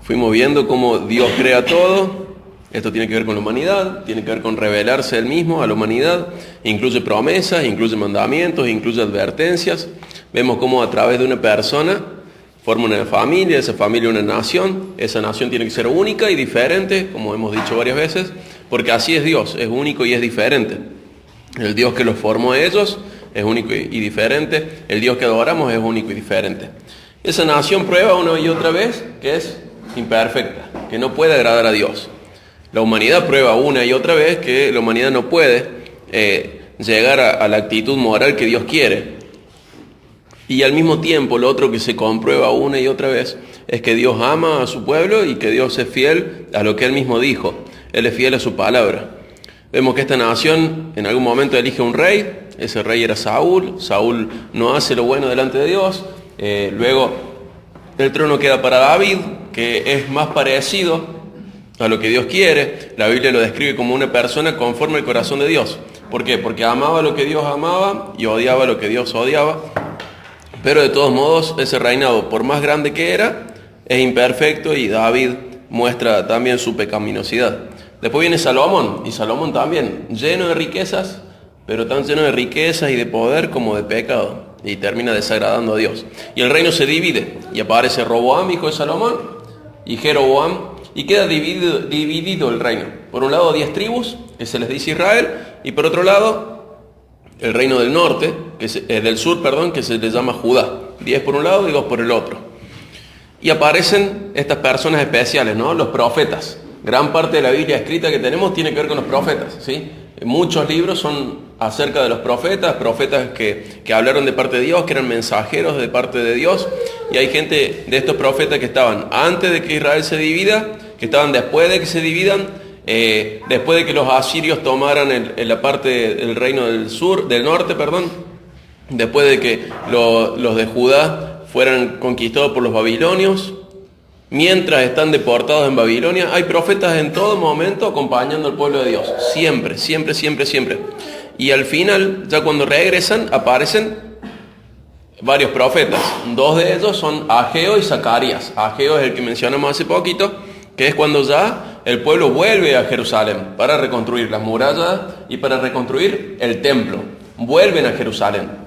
Fuimos viendo cómo Dios crea todo. Esto tiene que ver con la humanidad, tiene que ver con revelarse Él mismo a la humanidad. Incluye promesas, incluye mandamientos, incluye advertencias. Vemos cómo a través de una persona forma una familia, esa familia una nación. Esa nación tiene que ser única y diferente, como hemos dicho varias veces, porque así es Dios, es único y es diferente. El Dios que los formó a ellos es único y diferente. El Dios que adoramos es único y diferente. Esa nación prueba una y otra vez que es imperfecta, que no puede agradar a Dios. La humanidad prueba una y otra vez que la humanidad no puede llegar a la actitud moral que Dios quiere. Y al mismo tiempo, lo otro que se comprueba una y otra vez es que Dios ama a su pueblo y que Dios es fiel a lo que Él mismo dijo. Él es fiel a su palabra. Vemos que esta nación en algún momento elige un rey. Ese rey era Saúl. Saúl no hace lo bueno delante de Dios. Luego el trono queda para David, que es más parecido a lo que Dios quiere. La Biblia lo describe como una persona conforme al corazón de Dios. ¿Por qué? Porque amaba lo que Dios amaba y odiaba lo que Dios odiaba. Pero de todos modos, ese reinado, por más grande que era, es imperfecto y David muestra también su pecaminosidad. Después viene Salomón, y Salomón también, lleno de riquezas, pero tan lleno de riquezas y de poder como de pecado, y termina desagradando a Dios. Y el reino se divide, y aparece Roboam, hijo de Salomón, y Jeroboam, y queda dividido el reino. Por un lado 10 tribus, que se les dice Israel, y por otro lado el reino del norte, del sur, que se le llama Judá. 10 por un lado y 2 por el otro. Y aparecen estas personas especiales, ¿no? Los profetas. Gran parte de la Biblia escrita que tenemos tiene que ver con los profetas, ¿sí? Muchos libros son acerca de los profetas que hablaron de parte de Dios, que eran mensajeros de parte de Dios. Y hay gente de estos profetas que estaban antes de que Israel se divida, que estaban después de que se dividan, después de que los asirios tomaran la parte del reino del norte, después de que los de Judá fueran conquistados por los babilonios, mientras están deportados en Babilonia, hay profetas en todo momento acompañando al pueblo de Dios, siempre, siempre, siempre, siempre. Y al final, ya cuando regresan, aparecen varios profetas. 2 de ellos son Ageo y Zacarías. Ageo es el que mencionamos hace poquito, que es cuando ya el pueblo vuelve a Jerusalén para reconstruir las murallas y para reconstruir el templo. Vuelven a Jerusalén.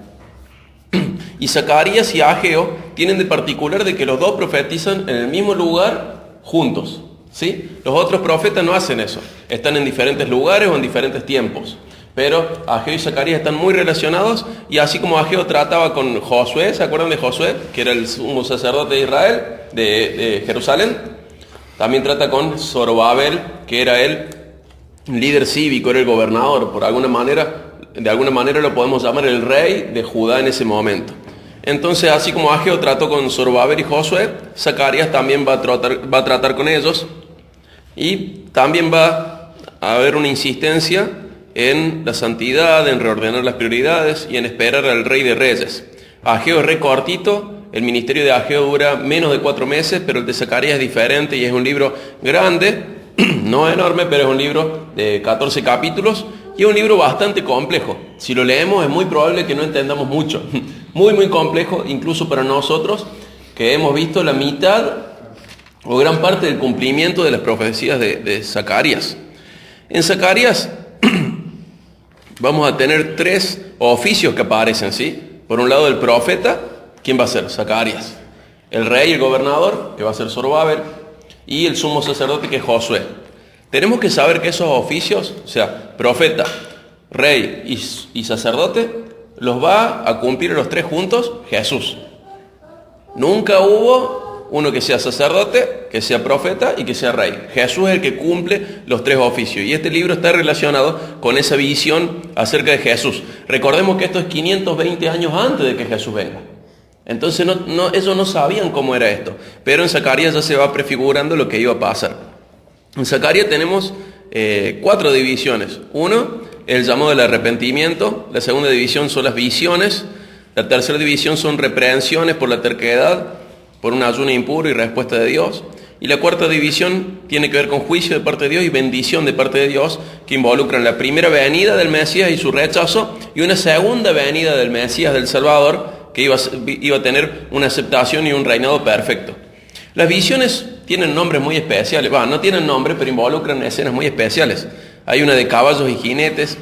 Y Zacarías y Ageo tienen de particular de que los dos profetizan en el mismo lugar juntos, ¿sí? Los otros profetas no hacen eso. Están en diferentes lugares o en diferentes tiempos. Pero Ageo y Zacarías están muy relacionados, y así como Ageo trataba con Josué, ¿se acuerdan de Josué? Que era el sumo sacerdote de Israel, de Jerusalén. También trata con Zorobabel, que era el líder cívico, era el gobernador, de alguna manera lo podemos llamar el rey de Judá en ese momento. Entonces, así como Ageo trató con Zorobabel y Josué, Zacarías también va a tratar con ellos, y también va a haber una insistencia en la santidad, en reordenar las prioridades y en esperar al rey de reyes. Ageo es re cortito. El ministerio de Ageo dura menos de 4 meses, pero el de Zacarías es diferente y es un libro grande, no enorme, pero es un libro de 14 capítulos y es un libro bastante complejo. Si lo leemos es muy probable que no entendamos mucho. Muy, muy complejo, incluso para nosotros, que hemos visto la mitad o gran parte del cumplimiento de las profecías de Zacarías. En Zacarías vamos a tener 3 oficios que aparecen, ¿sí? Por un lado el profeta. ¿Quién va a ser? Zacarías. El rey y el gobernador, que va a ser Zorobabel, y el sumo sacerdote, que es Josué. Tenemos que saber que esos oficios, o sea, profeta, rey y sacerdote, los va a cumplir los 3 juntos Jesús. Nunca hubo uno que sea sacerdote, que sea profeta y que sea rey. Jesús es el que cumple los 3 oficios. Y este libro está relacionado con esa visión acerca de Jesús. Recordemos que esto es 520 años antes de que Jesús venga. Entonces ellos no sabían cómo era esto, pero en Zacarías ya se va prefigurando lo que iba a pasar. En Zacarías tenemos 4 divisiones. 1, el llamado del arrepentimiento. La segunda división son las visiones. La tercera división son reprehensiones por la terquedad, por un ayuno impuro y respuesta de Dios. Y la cuarta división tiene que ver con juicio de parte de Dios y bendición de parte de Dios, que involucran la primera venida del Mesías y su rechazo, y una segunda venida del Mesías, del Salvador, que iba a tener una aceptación y un reinado perfecto. Las visiones tienen nombres muy especiales. No tienen nombre, pero involucran escenas muy especiales. Hay una de caballos y jinetes,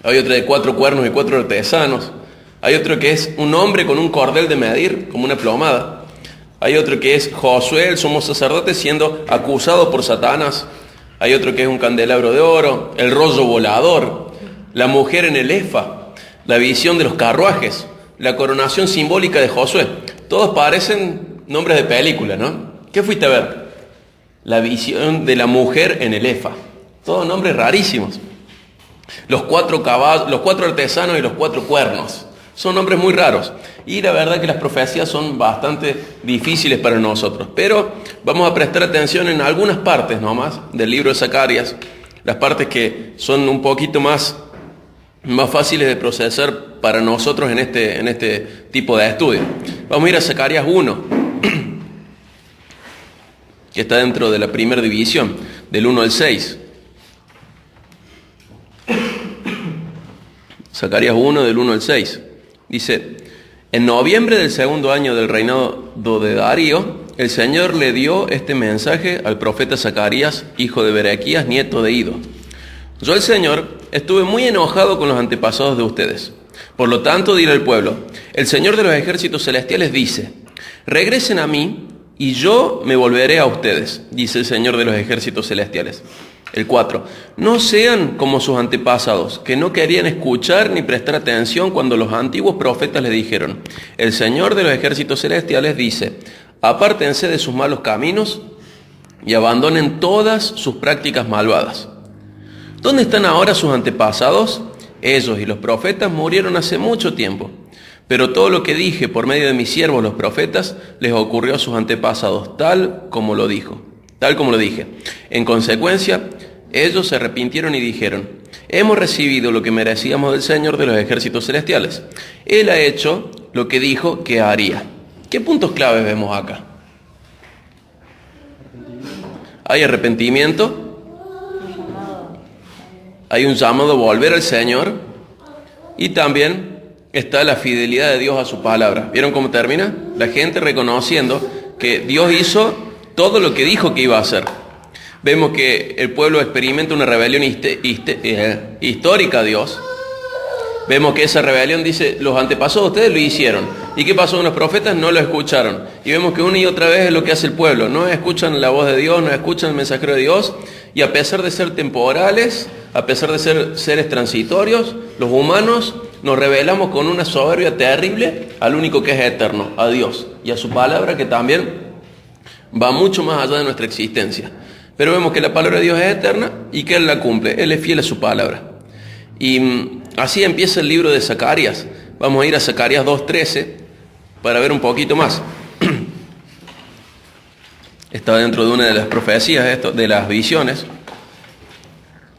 hay otra de 4 cuernos y 4 artesanos, hay otro que es un hombre con un cordel de medir, como una plomada. Hay otro que es Josué, el sumo sacerdote, siendo acusado por Satanás. Hay otro que es un candelabro de oro, el rollo volador, la mujer en el efa, la visión de los carruajes, la coronación simbólica de Josué. Todos parecen nombres de película, ¿no? ¿Qué fuiste a ver? La visión de la mujer en el efa. Todos nombres rarísimos. Los 4 caballos, los 4 artesanos y los 4 cuernos. Son nombres muy raros. Y la verdad que las profecías son bastante difíciles para nosotros. Pero vamos a prestar atención en algunas partes nomás del libro de Zacarías. Las partes que son un poquito más fáciles de procesar para nosotros en este tipo de estudio. Vamos a ir a Zacarías 1, que está dentro de la primera división, del 1 al 6. Zacarías 1, del 1 al 6. Dice: en noviembre del 2.º año del reinado de Darío, el Señor le dio este mensaje al profeta Zacarías, hijo de Berequías, nieto de Ido. Yo, el Señor, estuve muy enojado con los antepasados de ustedes. Por lo tanto, diré al pueblo: el Señor de los ejércitos celestiales dice, regresen a mí y yo me volveré a ustedes, dice el Señor de los ejércitos celestiales. El 4. No sean como sus antepasados, que no querían escuchar ni prestar atención cuando los antiguos profetas les dijeron, el Señor de los ejércitos celestiales dice, apártense de sus malos caminos y abandonen todas sus prácticas malvadas. ¿Dónde están ahora sus antepasados? Ellos y los profetas murieron hace mucho tiempo, pero todo lo que dije por medio de mis siervos los profetas les ocurrió a sus antepasados, tal como lo dije. En consecuencia, ellos se arrepintieron y dijeron, hemos recibido lo que merecíamos del Señor de los ejércitos celestiales. Él ha hecho lo que dijo que haría. ¿Qué puntos claves vemos acá? Hay arrepentimiento, hay un llamado a volver al Señor y también está la fidelidad de Dios a su palabra. ¿Vieron cómo termina? La gente reconociendo que Dios hizo todo lo que dijo que iba a hacer. Vemos que el pueblo experimenta una rebelión histórica a Dios. Vemos que esa rebelión dice, los antepasados ustedes lo hicieron. ¿Y qué pasó con los profetas? No lo escucharon. Y vemos que una y otra vez es lo que hace el pueblo. No escuchan la voz de Dios, no escuchan el mensajero de Dios. Y a pesar de ser temporales, a pesar de ser seres transitorios, los humanos nos rebelamos con una soberbia terrible al único que es eterno, a Dios. Y a su palabra, que también va mucho más allá de nuestra existencia. Pero vemos que la palabra de Dios es eterna y que Él la cumple. Él es fiel a su palabra. Y así empieza el libro de Zacarías. Vamos a ir a Zacarías 2.13 para ver un poquito más. Está dentro de una de las profecías, de las visiones.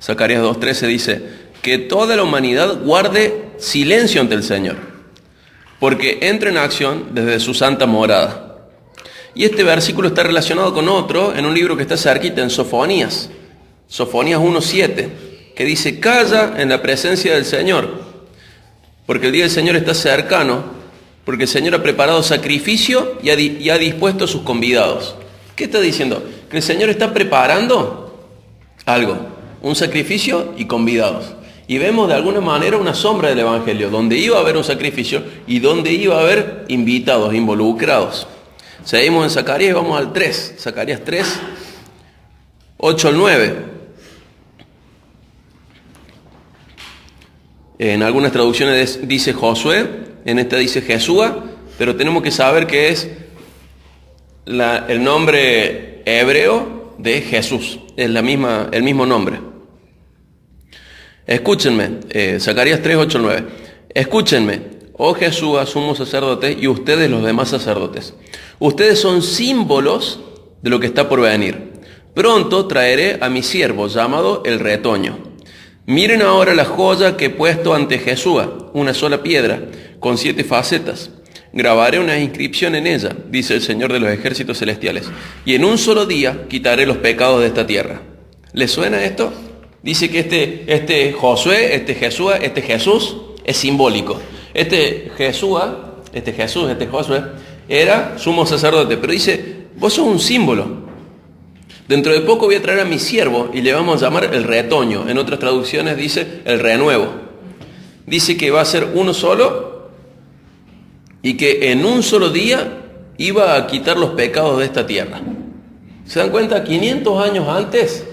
Zacarías 2.13 dice, que toda la humanidad guarde silencio ante el Señor, porque entra en acción desde su santa morada. Y este versículo está relacionado con otro en un libro que está cerquita, en Sofonías 1.7, que dice, calla en la presencia del Señor, porque el día del Señor está cercano, porque el Señor ha preparado sacrificio y ha dispuesto a sus convidados. ¿Qué está diciendo? Que el Señor está preparando algo, un sacrificio y convidados. Y vemos de alguna manera una sombra del Evangelio, donde iba a haber un sacrificio y donde iba a haber invitados, involucrados. Seguimos en Zacarías y vamos al 3, Zacarías 3, 8 al 9. En algunas traducciones dice Josué, en esta dice Jesúa, pero tenemos que saber que es el nombre hebreo de Jesús, es el mismo nombre. Escúchenme, Zacarías 3, 8 al 9. Escúchenme, oh Jesúa, sumo sacerdote, y ustedes los demás sacerdotes. Ustedes son símbolos de lo que está por venir. Pronto traeré a mi siervo llamado el retoño. Miren ahora la joya que he puesto ante Jesúa, una sola piedra, con 7 facetas. Grabaré una inscripción en ella, dice el Señor de los ejércitos celestiales, y en un solo día quitaré los pecados de esta tierra. ¿Les suena esto? Dice que este Josué, este Jesús es simbólico. Este Josué era sumo sacerdote, pero dice, vos sos un símbolo. Dentro de poco voy a traer a mi siervo y le vamos a llamar el retoño. En otras traducciones dice el renuevo. Dice que va a ser uno solo y que en un solo día iba a quitar los pecados de esta tierra. ¿Se dan cuenta? 500 años antes,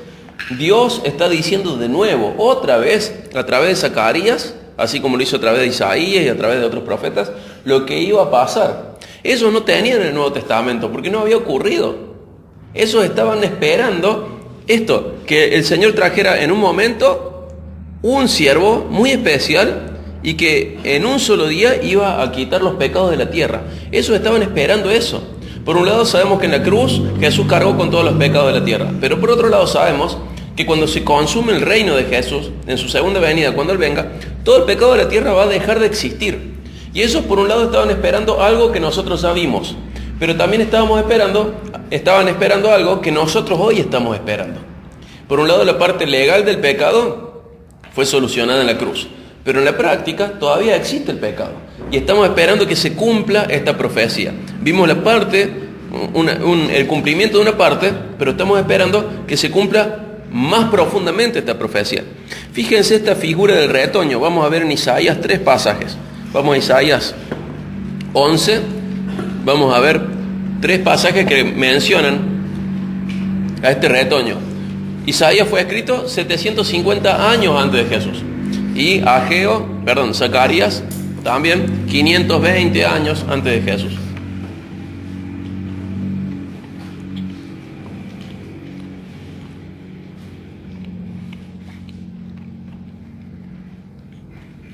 Dios está diciendo de nuevo, otra vez, a través de Zacarías, así como lo hizo a través de Isaías y a través de otros profetas, lo que iba a pasar. Ellos no tenían el Nuevo Testamento porque no había ocurrido. Ellos estaban esperando esto, que el Señor trajera en un momento un siervo muy especial y que en un solo día iba a quitar los pecados de la tierra. Ellos estaban esperando eso. Por un lado sabemos que en la cruz Jesús cargó con todos los pecados de la tierra, pero por otro lado sabemos que cuando se consume el reino de Jesús, en su segunda venida, cuando Él venga, todo el pecado de la tierra va a dejar de existir. Y ellos por un lado estaban esperando algo que nosotros ya vimos, pero también estaban esperando algo que nosotros hoy estamos esperando. Por un lado la parte legal del pecado fue solucionada en la cruz, pero en la práctica todavía existe el pecado y estamos esperando que se cumpla esta profecía. Vimos la parte, el cumplimiento de una parte, pero estamos esperando que se cumpla más profundamente esta profecía. Fíjense esta figura del retoño. Vamos a ver en Isaías 3 pasajes. Vamos a Isaías 11. Vamos a ver 3 pasajes que mencionan a este retoño. Isaías fue escrito 750 años antes de Jesús. Y Zacarías también 520 años antes de Jesús.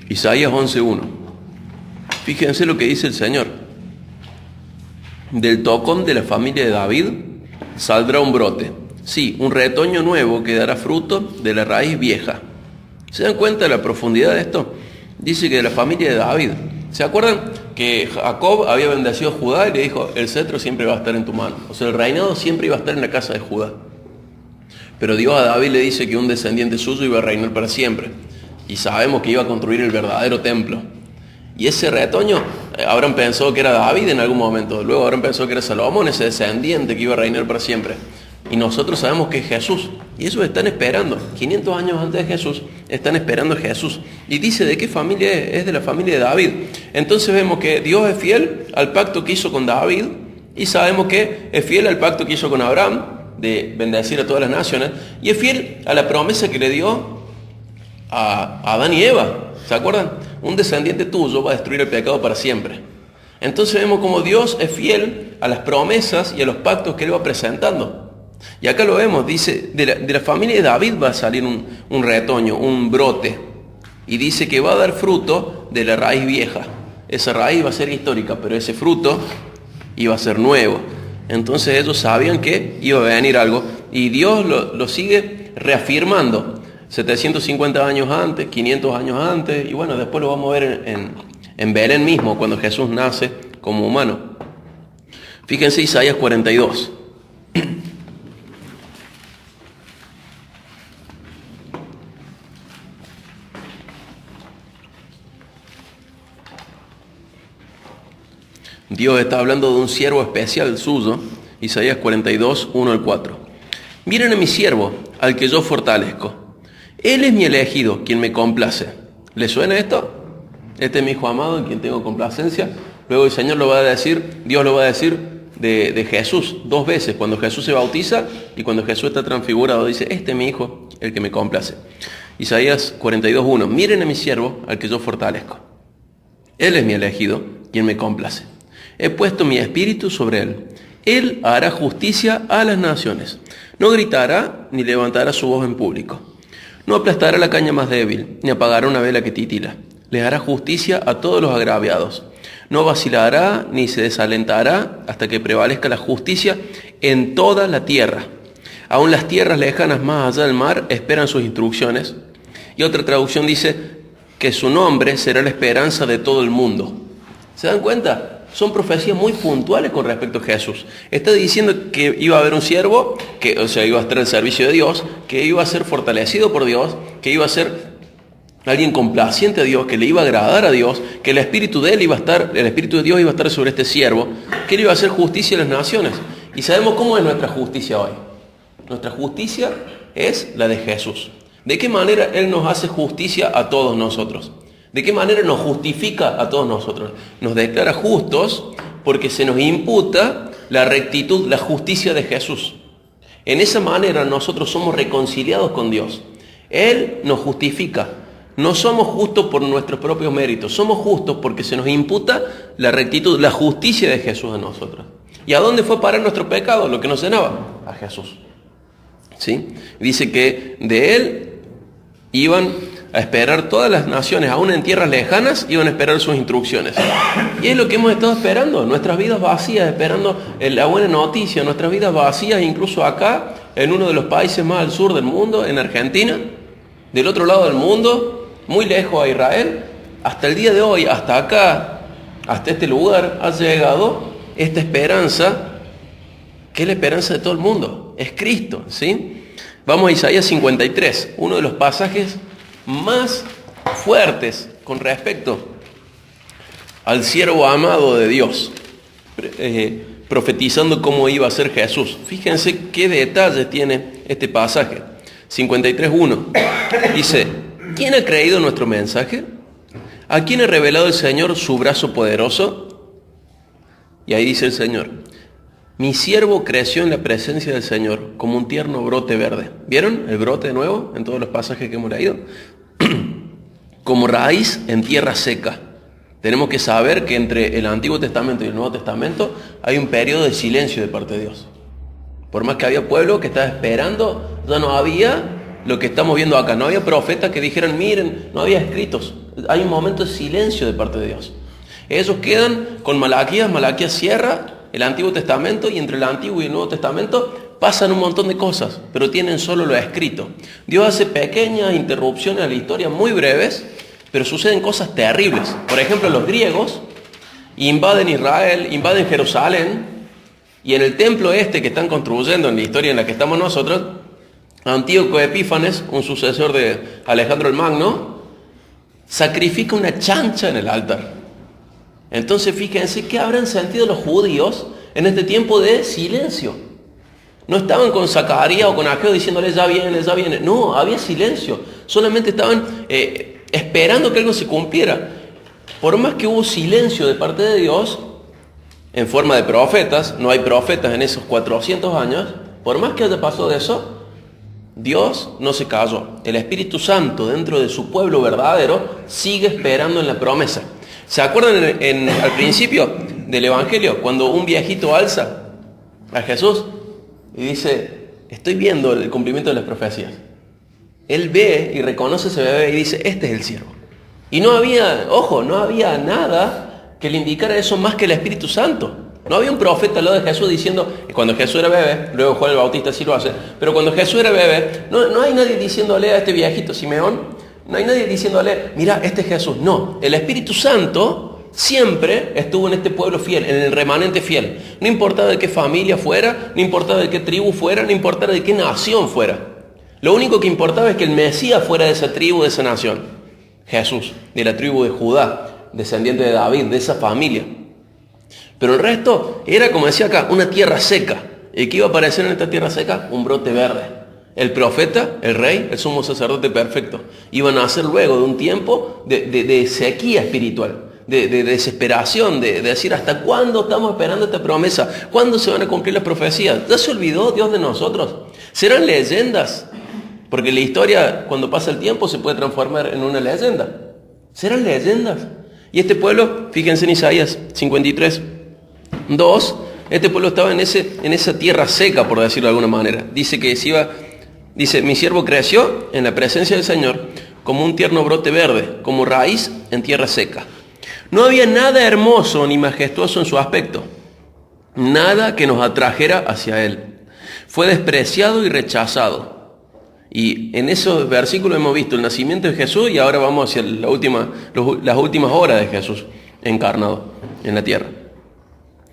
Isaías 11:1. Fíjense lo que dice el Señor. Del tocón de la familia de David saldrá un brote. Sí, un retoño nuevo que dará fruto de la raíz vieja. ¿Se dan cuenta de la profundidad de esto? Dice que de la familia de David. ¿Se acuerdan que Jacob había bendecido a Judá y le dijo, el cetro siempre va a estar en tu mano? O sea, el reinado siempre iba a estar en la casa de Judá. Pero Dios a David le dice que un descendiente suyo iba a reinar para siempre. Y sabemos que iba a construir el verdadero templo. Y ese retoño, habrán pensado que era David en algún momento. Luego habrán pensado que era Salomón, ese descendiente que iba a reinar para siempre. Y nosotros sabemos que es Jesús. Y ellos están esperando. 500 años antes de Jesús, están esperando a Jesús. Y dice de qué familia es. Es de la familia de David. Entonces vemos que Dios es fiel al pacto que hizo con David. Y sabemos que es fiel al pacto que hizo con Abraham, de bendecir a todas las naciones. Y es fiel a la promesa que le dio a Adán y Eva. ¿Se acuerdan? Un descendiente tuyo va a destruir el pecado para siempre. Entonces vemos como Dios es fiel a las promesas y a los pactos que Él va presentando. Y acá lo vemos, dice, de la familia de David va a salir un retoño, un brote. Y dice que va a dar fruto de la raíz vieja. Esa raíz va a ser histórica, pero ese fruto iba a ser nuevo. Entonces ellos sabían que iba a venir algo. Y Dios lo sigue reafirmando. 750 años antes, 500 años antes. Y bueno, después lo vamos a ver en Belén mismo, cuando Jesús nace como humano. Fíjense Isaías 42. Dios está hablando de un siervo especial suyo. Isaías 42, 1 al 4. Miren a mi siervo, al que yo fortalezco. Él es mi elegido, quien me complace. ¿Le suena esto? Este es mi hijo amado, en quien tengo complacencia. Luego el Señor lo va a decir, Dios lo va a decir de Jesús 2 veces. Cuando Jesús se bautiza y cuando Jesús está transfigurado, dice, este es mi hijo, el que me complace. Isaías 42, 1. Miren a mi siervo, al que yo fortalezco. Él es mi elegido, quien me complace. He puesto mi espíritu sobre él. Él hará justicia a las naciones. No gritará ni levantará su voz en público. No aplastará la caña más débil, ni apagará una vela que titila. Les hará justicia a todos los agraviados. No vacilará ni se desalentará hasta que prevalezca la justicia en toda la tierra. Aún las tierras lejanas más allá del mar esperan sus instrucciones. Y otra traducción dice que su nombre será la esperanza de todo el mundo. ¿Se dan cuenta? Son profecías muy puntuales con respecto a Jesús. Está diciendo que iba a haber un siervo, que, iba a estar al servicio de Dios, que iba a ser fortalecido por Dios, que iba a ser alguien complaciente a Dios, que le iba a agradar a Dios, que el Espíritu de Dios iba a estar sobre este siervo, que él iba a hacer justicia a las naciones. Y sabemos cómo es nuestra justicia hoy. Nuestra justicia es la de Jesús. ¿De qué manera Él nos hace justicia a todos nosotros? ¿De qué manera nos justifica a todos nosotros? Nos declara justos porque se nos imputa la rectitud, la justicia de Jesús. En esa manera nosotros somos reconciliados con Dios. Él nos justifica. No somos justos por nuestros propios méritos, somos justos porque se nos imputa la rectitud, la justicia de Jesús a nosotros. ¿Y a dónde fue parar nuestro pecado? Lo que nos cenaba, a Jesús. ¿Sí? Dice que de Él iban a esperar todas las naciones, aún en tierras lejanas, iban a esperar sus instrucciones. Y es lo que hemos estado esperando, nuestras vidas vacías, esperando la buena noticia, nuestras vidas vacías, incluso acá, en uno de los países más al sur del mundo, en Argentina, del otro lado del mundo, muy lejos a Israel, hasta el día de hoy, hasta acá, hasta este lugar, ha llegado esta esperanza, que es la esperanza de todo el mundo, es Cristo, ¿sí? Vamos a Isaías 53, uno de los pasajes más fuertes con respecto al siervo amado de Dios, profetizando cómo iba a ser Jesús. Fíjense qué detalle tiene este pasaje. 53:1 dice: ¿quién ha creído nuestro mensaje? ¿A quién ha revelado el Señor su brazo poderoso? Y ahí dice el Señor: mi siervo creció en la presencia del Señor como un tierno brote verde. ¿Vieron el brote de nuevo en todos los pasajes que hemos leído? Como raíz en tierra seca. Tenemos que saber que entre el Antiguo Testamento y el Nuevo Testamento hay un periodo de silencio de parte de Dios. Por más que había pueblo que estaba esperando, ya no había lo que estamos viendo acá. No había profetas que dijeran, miren, no había escritos. Hay un momento de silencio de parte de Dios. Ellos quedan con Malaquías. Malaquías cierra el Antiguo Testamento, y entre el Antiguo y el Nuevo Testamento pasan un montón de cosas, pero tienen solo lo escrito. Dios hace pequeñas interrupciones a la historia, muy breves, pero suceden cosas terribles. Por ejemplo, los griegos invaden Israel, invaden Jerusalén, y en el templo que están construyendo, en la historia en la que estamos nosotros, Antíoco Epífanes, un sucesor de Alejandro el Magno, sacrifica una chancha en el altar. Entonces fíjense qué habrán sentido los judíos en este tiempo de silencio. No estaban con Zacarías o con Ageo diciéndole ya viene, ya viene. No, había silencio. Solamente estaban esperando que algo se cumpliera. Por más que hubo silencio de parte de Dios, en forma de profetas, no hay profetas en esos 400 años, por más que haya pasado eso, Dios no se calló. El Espíritu Santo dentro de su pueblo verdadero sigue esperando en la promesa. ¿Se acuerdan al principio del Evangelio, cuando un viejito alza a Jesús y dice, estoy viendo el cumplimiento de las profecías? Él ve y reconoce ese bebé y dice, este es el siervo. Y no había, no había nada que le indicara eso más que el Espíritu Santo. No había un profeta al lado de Jesús diciendo, cuando Jesús era bebé, luego Juan el Bautista sí lo hace, pero cuando Jesús era bebé, no hay nadie diciéndole a este viejito Simeón, no hay nadie diciéndole, mira, este es Jesús. No, el Espíritu Santo siempre estuvo en este pueblo fiel, en el remanente fiel. No importaba de qué familia fuera, no importaba de qué tribu fuera, no importaba de qué nación fuera. Lo único que importaba es que el Mesías fuera de esa tribu, de esa nación. Jesús, de la tribu de Judá, descendiente de David, de esa familia. Pero el resto era, como decía acá, una tierra seca. ¿Y qué iba a aparecer en esta tierra seca? Un brote verde. El profeta, el rey, el sumo sacerdote perfecto, iban a nacer luego de un tiempo de sequía espiritual, de desesperación, de decir, ¿hasta cuándo estamos esperando esta promesa? ¿Cuándo se van a cumplir las profecías? ¿Ya se olvidó Dios de nosotros? ¿Serán leyendas? Porque la historia, cuando pasa el tiempo, se puede transformar en una leyenda. ¿Serán leyendas? Y este pueblo, fíjense en Isaías 53:2, este pueblo estaba en esa tierra seca, por decirlo de alguna manera. Dice, mi siervo creció en la presencia del Señor como un tierno brote verde, como raíz en tierra seca. No había nada hermoso ni majestuoso en su aspecto, nada que nos atrajera hacia Él. Fue despreciado y rechazado. Y en esos versículos hemos visto el nacimiento de Jesús, y ahora vamos hacia las últimas horas de Jesús encarnado en la tierra.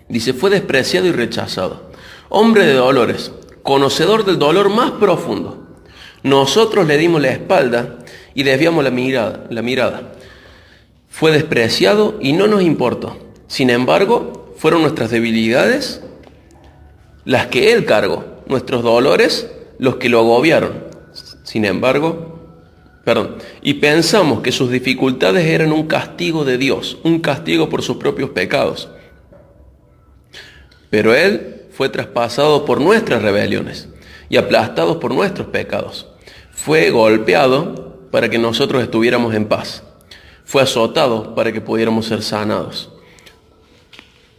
Dice, fue despreciado y rechazado, hombre de dolores, conocedor del dolor más profundo. Nosotros le dimos la espalda y desviamos la mirada. Fue despreciado y no nos importó. Sin embargo, fueron nuestras debilidades las que Él cargó, nuestros dolores los que lo agobiaron. Sin embargo, y pensamos que sus dificultades eran un castigo de Dios, un castigo por sus propios pecados. Pero Él fue traspasado por nuestras rebeliones y aplastado por nuestros pecados. Fue golpeado para que nosotros estuviéramos en paz. Fue azotado para que pudiéramos ser sanados.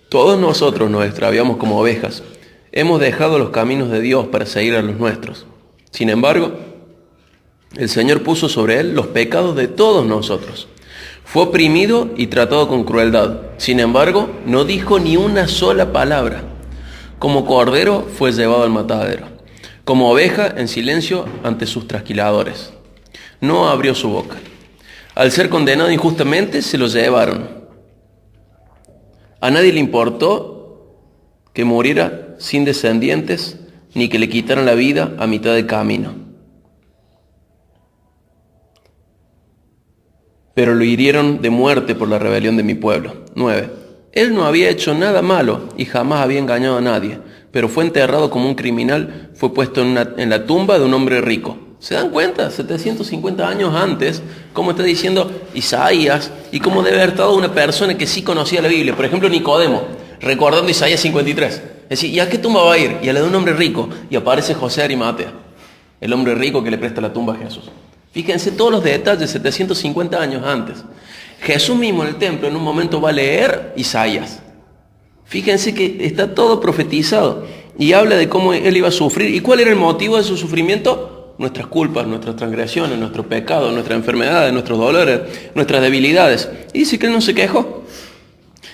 Todos nosotros nos extraviamos como ovejas. Hemos dejado los caminos de Dios para seguir a los nuestros. Sin embargo, el Señor puso sobre Él los pecados de todos nosotros. Fue oprimido y tratado con crueldad. Sin embargo, no dijo ni una sola palabra. Como cordero fue llevado al matadero. Como oveja en silencio ante sus trasquiladores. No abrió su boca. Al ser condenado injustamente, se lo llevaron. A nadie le importó que muriera sin descendientes, ni que le quitaran la vida a mitad de camino. Pero lo hirieron de muerte por la rebelión de mi pueblo. 9. Él no había hecho nada malo y jamás había engañado a nadie, pero fue enterrado como un criminal, fue puesto en la tumba de un hombre rico. ¿Se dan cuenta? 750 años antes, como está diciendo Isaías, y cómo debe haber estado una persona que sí conocía la Biblia. Por ejemplo, Nicodemo, recordando Isaías 53. Es decir, ¿y a qué tumba va a ir? Y a la de un hombre rico. Y aparece José de Arimatea, el hombre rico que le presta la tumba a Jesús. Fíjense todos los detalles 750 años antes. Jesús mismo en el templo en un momento va a leer Isaías. Fíjense que está todo profetizado. Y habla de cómo Él iba a sufrir. ¿Y cuál era el motivo de su sufrimiento? Nuestras culpas, nuestras transgresiones, nuestros pecados, nuestras enfermedades, nuestros dolores, nuestras debilidades. Y dice que Él no se quejó.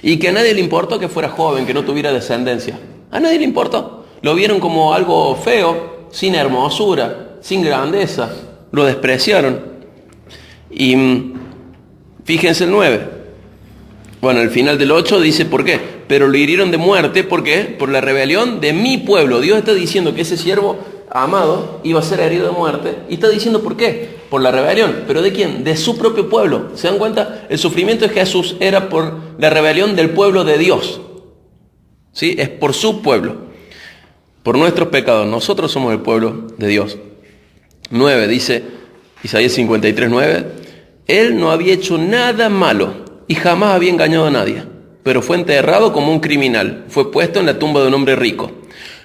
Y que a nadie le importó que fuera joven, que no tuviera descendencia. A nadie le importó. Lo vieron como algo feo, sin hermosura, sin grandeza. Lo despreciaron. Y fíjense el 9. Bueno, el final del 8 dice ¿por qué? Pero lo hirieron de muerte, ¿por qué? Por la rebelión de mi pueblo. Dios está diciendo que ese siervo amado iba a ser herido de muerte. Y está diciendo ¿por qué? Por la rebelión. ¿Pero de quién? De su propio pueblo. ¿Se dan cuenta? El sufrimiento de Jesús era por la rebelión del pueblo de Dios. ¿Sí? Es por su pueblo. Por nuestros pecados. Nosotros somos el pueblo de Dios. 9, dice Isaías 53, 9. Él no había hecho nada malo y jamás había engañado a nadie, pero fue enterrado como un criminal. Fue puesto en la tumba de un hombre rico.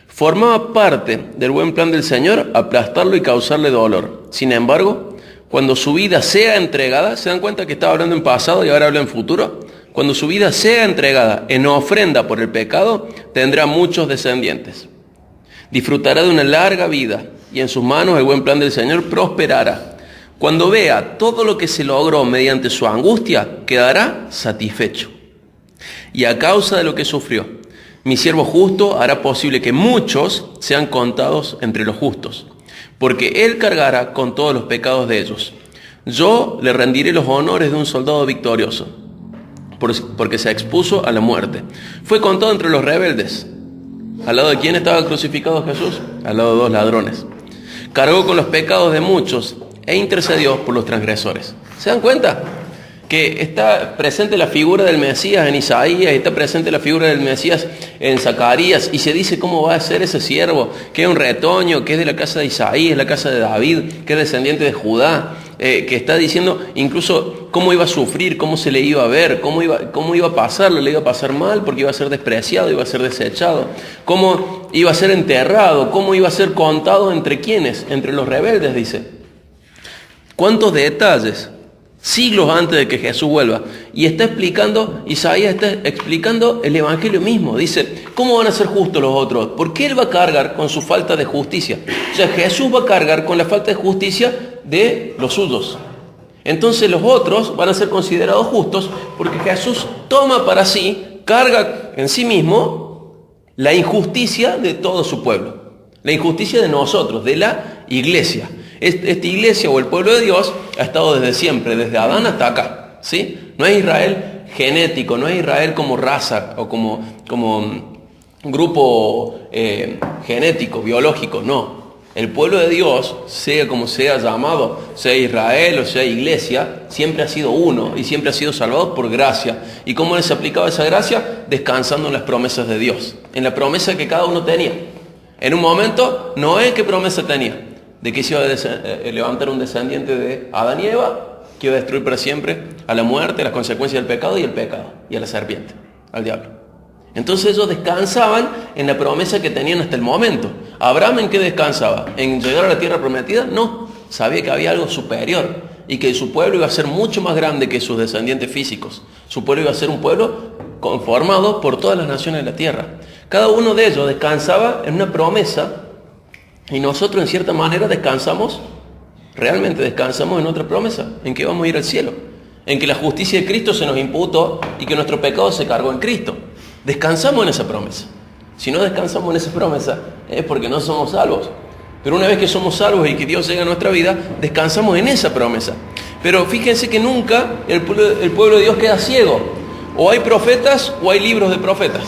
Formaba parte del buen plan del Señor aplastarlo y causarle dolor. Sin embargo, cuando su vida sea entregada, ¿se dan cuenta que estaba hablando en pasado y ahora habla en futuro? Cuando su vida sea entregada en ofrenda por el pecado, tendrá muchos descendientes. Disfrutará de una larga vida y en sus manos el buen plan del Señor prosperará. Cuando vea todo lo que se logró mediante su angustia, quedará satisfecho. Y a causa de lo que sufrió, mi siervo justo hará posible que muchos sean contados entre los justos, porque él cargará con todos los pecados de ellos. Yo le rendiré los honores de un soldado victorioso, porque se expuso a la muerte. Fue contado entre los rebeldes. ¿Al lado de quién estaba crucificado Jesús? Al lado de 2 ladrones. Cargó con los pecados de muchos e intercedió por los transgresores. ¿Se dan cuenta? Que está presente la figura del Mesías en Isaías, está presente la figura del Mesías en Zacarías, y se dice cómo va a ser ese siervo, que es un retoño, que es de la casa de Isaías, la casa de David, que es descendiente de Judá, que está diciendo incluso cómo iba a sufrir, cómo se le iba a ver, cómo iba a pasarlo, le iba a pasar mal porque iba a ser despreciado, iba a ser desechado, cómo iba a ser enterrado, cómo iba a ser contado entre quiénes, entre los rebeldes, dice. ¿Cuántos detalles? Siglos antes de que Jesús vuelva. Y está explicando, Isaías está explicando el Evangelio mismo. Dice, ¿cómo van a ser justos los otros? Porque Él va a cargar con su falta de justicia. O sea, Jesús va a cargar con la falta de justicia de los suyos. Entonces los otros van a ser considerados justos porque Jesús toma para sí, carga en sí mismo la injusticia de todo su pueblo. La injusticia de nosotros, de la iglesia. Esta iglesia o el pueblo de Dios ha estado desde siempre, desde Adán hasta acá, ¿sí? No es Israel genético, no es Israel como raza o como grupo genético, biológico, no. El pueblo de Dios, sea como sea llamado, sea Israel o sea iglesia, siempre ha sido uno y siempre ha sido salvado por gracia. ¿Y cómo les aplicaba esa gracia? Descansando en las promesas de Dios, en la promesa que cada uno tenía. En un momento, Noé, ¿qué promesa tenía? De que se iba a levantar un descendiente de Adán y Eva, que iba a destruir para siempre a la muerte, las consecuencias del pecado, y a la serpiente, al diablo. Entonces ellos descansaban en la promesa que tenían hasta el momento. ¿Abraham en qué descansaba? ¿En llegar a la tierra prometida? No, sabía que había algo superior y que su pueblo iba a ser mucho más grande que sus descendientes físicos. Su pueblo iba a ser un pueblo conformado por todas las naciones de la tierra. Cada uno de ellos descansaba en una promesa y nosotros en cierta manera realmente descansamos en otra promesa, en que vamos a ir al cielo, en que la justicia de Cristo se nos imputó y que nuestro pecado se cargó en Cristo. Descansamos en esa promesa. Si no descansamos en esa promesa es porque no somos salvos. Pero una vez que somos salvos y que Dios llega a nuestra vida, descansamos en esa promesa. Pero fíjense que nunca el pueblo de Dios queda ciego. O hay profetas o hay libros de profetas.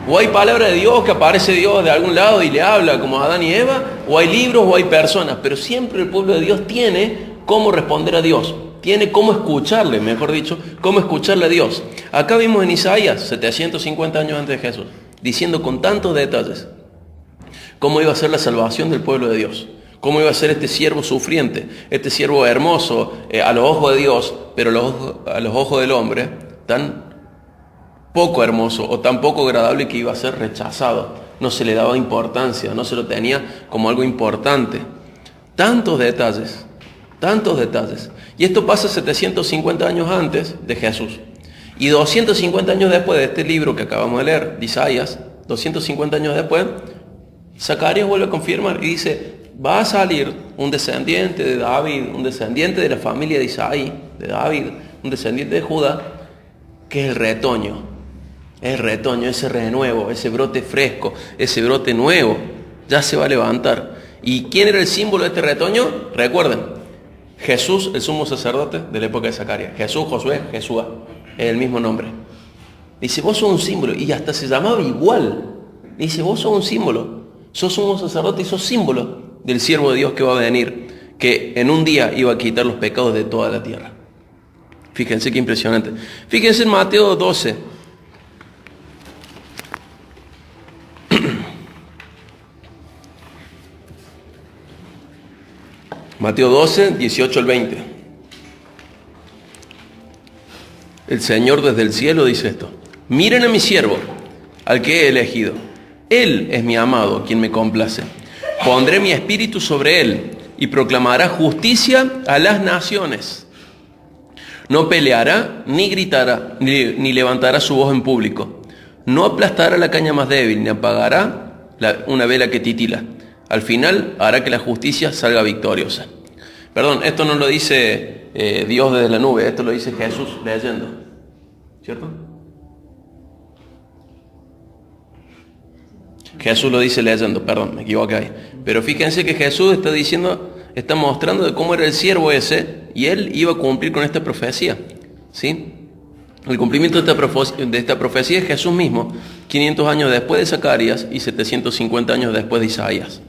O hay palabra de Dios, que aparece Dios de algún lado y le habla como a Adán y Eva, o hay libros o hay personas, pero siempre el pueblo de Dios tiene cómo responder a Dios, tiene cómo escucharle, mejor dicho, cómo escucharle a Dios. Acá vimos en Isaías, 750 años antes de Jesús, diciendo con tantos detalles cómo iba a ser la salvación del pueblo de Dios, cómo iba a ser este siervo sufriente, este siervo hermoso a los ojos de Dios, pero a los ojos del hombre, tan poco hermoso o tan poco agradable que iba a ser rechazado. No se le daba importancia, no se lo tenía como algo importante. Tantos detalles. Y esto pasa 750 años antes de Jesús. Y 250 años después de este libro que acabamos de leer, de Isaías, 250 años después, Zacarías vuelve a confirmar y dice, va a salir un descendiente de David, un descendiente de la familia de Isaí, de David, un descendiente de Judá, que es el retoño, ese renuevo, ese brote fresco, ese brote nuevo, ya se va a levantar. ¿Y quién era el símbolo de este retoño? Recuerden, Jesús, el sumo sacerdote de la época de Zacarías. Jesús, Josué, Jesús, es el mismo nombre. Dice, vos sos un símbolo, y hasta se llamaba igual. Dice, vos sos un símbolo, sos sumo sacerdote y sos símbolo del siervo de Dios que va a venir, que en un día iba a quitar los pecados de toda la tierra. Fíjense qué impresionante. Fíjense en Mateo 12. Mateo 12, 18 al 20. El Señor desde el cielo dice esto. Miren a mi siervo, al que he elegido. Él es mi amado, quien me complace. Pondré mi espíritu sobre él y proclamará justicia a las naciones. No peleará, ni gritará, ni levantará su voz en público. No aplastará la caña más débil, ni apagará una vela que titila. Al final hará que la justicia salga victoriosa. Perdón, esto no lo dice Dios desde la nube, esto lo dice Jesús leyendo. ¿Cierto? Jesús lo dice leyendo, perdón, me equivoqué ahí. Pero fíjense que Jesús está mostrando de cómo era el siervo ese, y él iba a cumplir con esta profecía. ¿Sí? El cumplimiento de esta profecía es Jesús mismo, 500 años después de Zacarías y 750 años después de Isaías.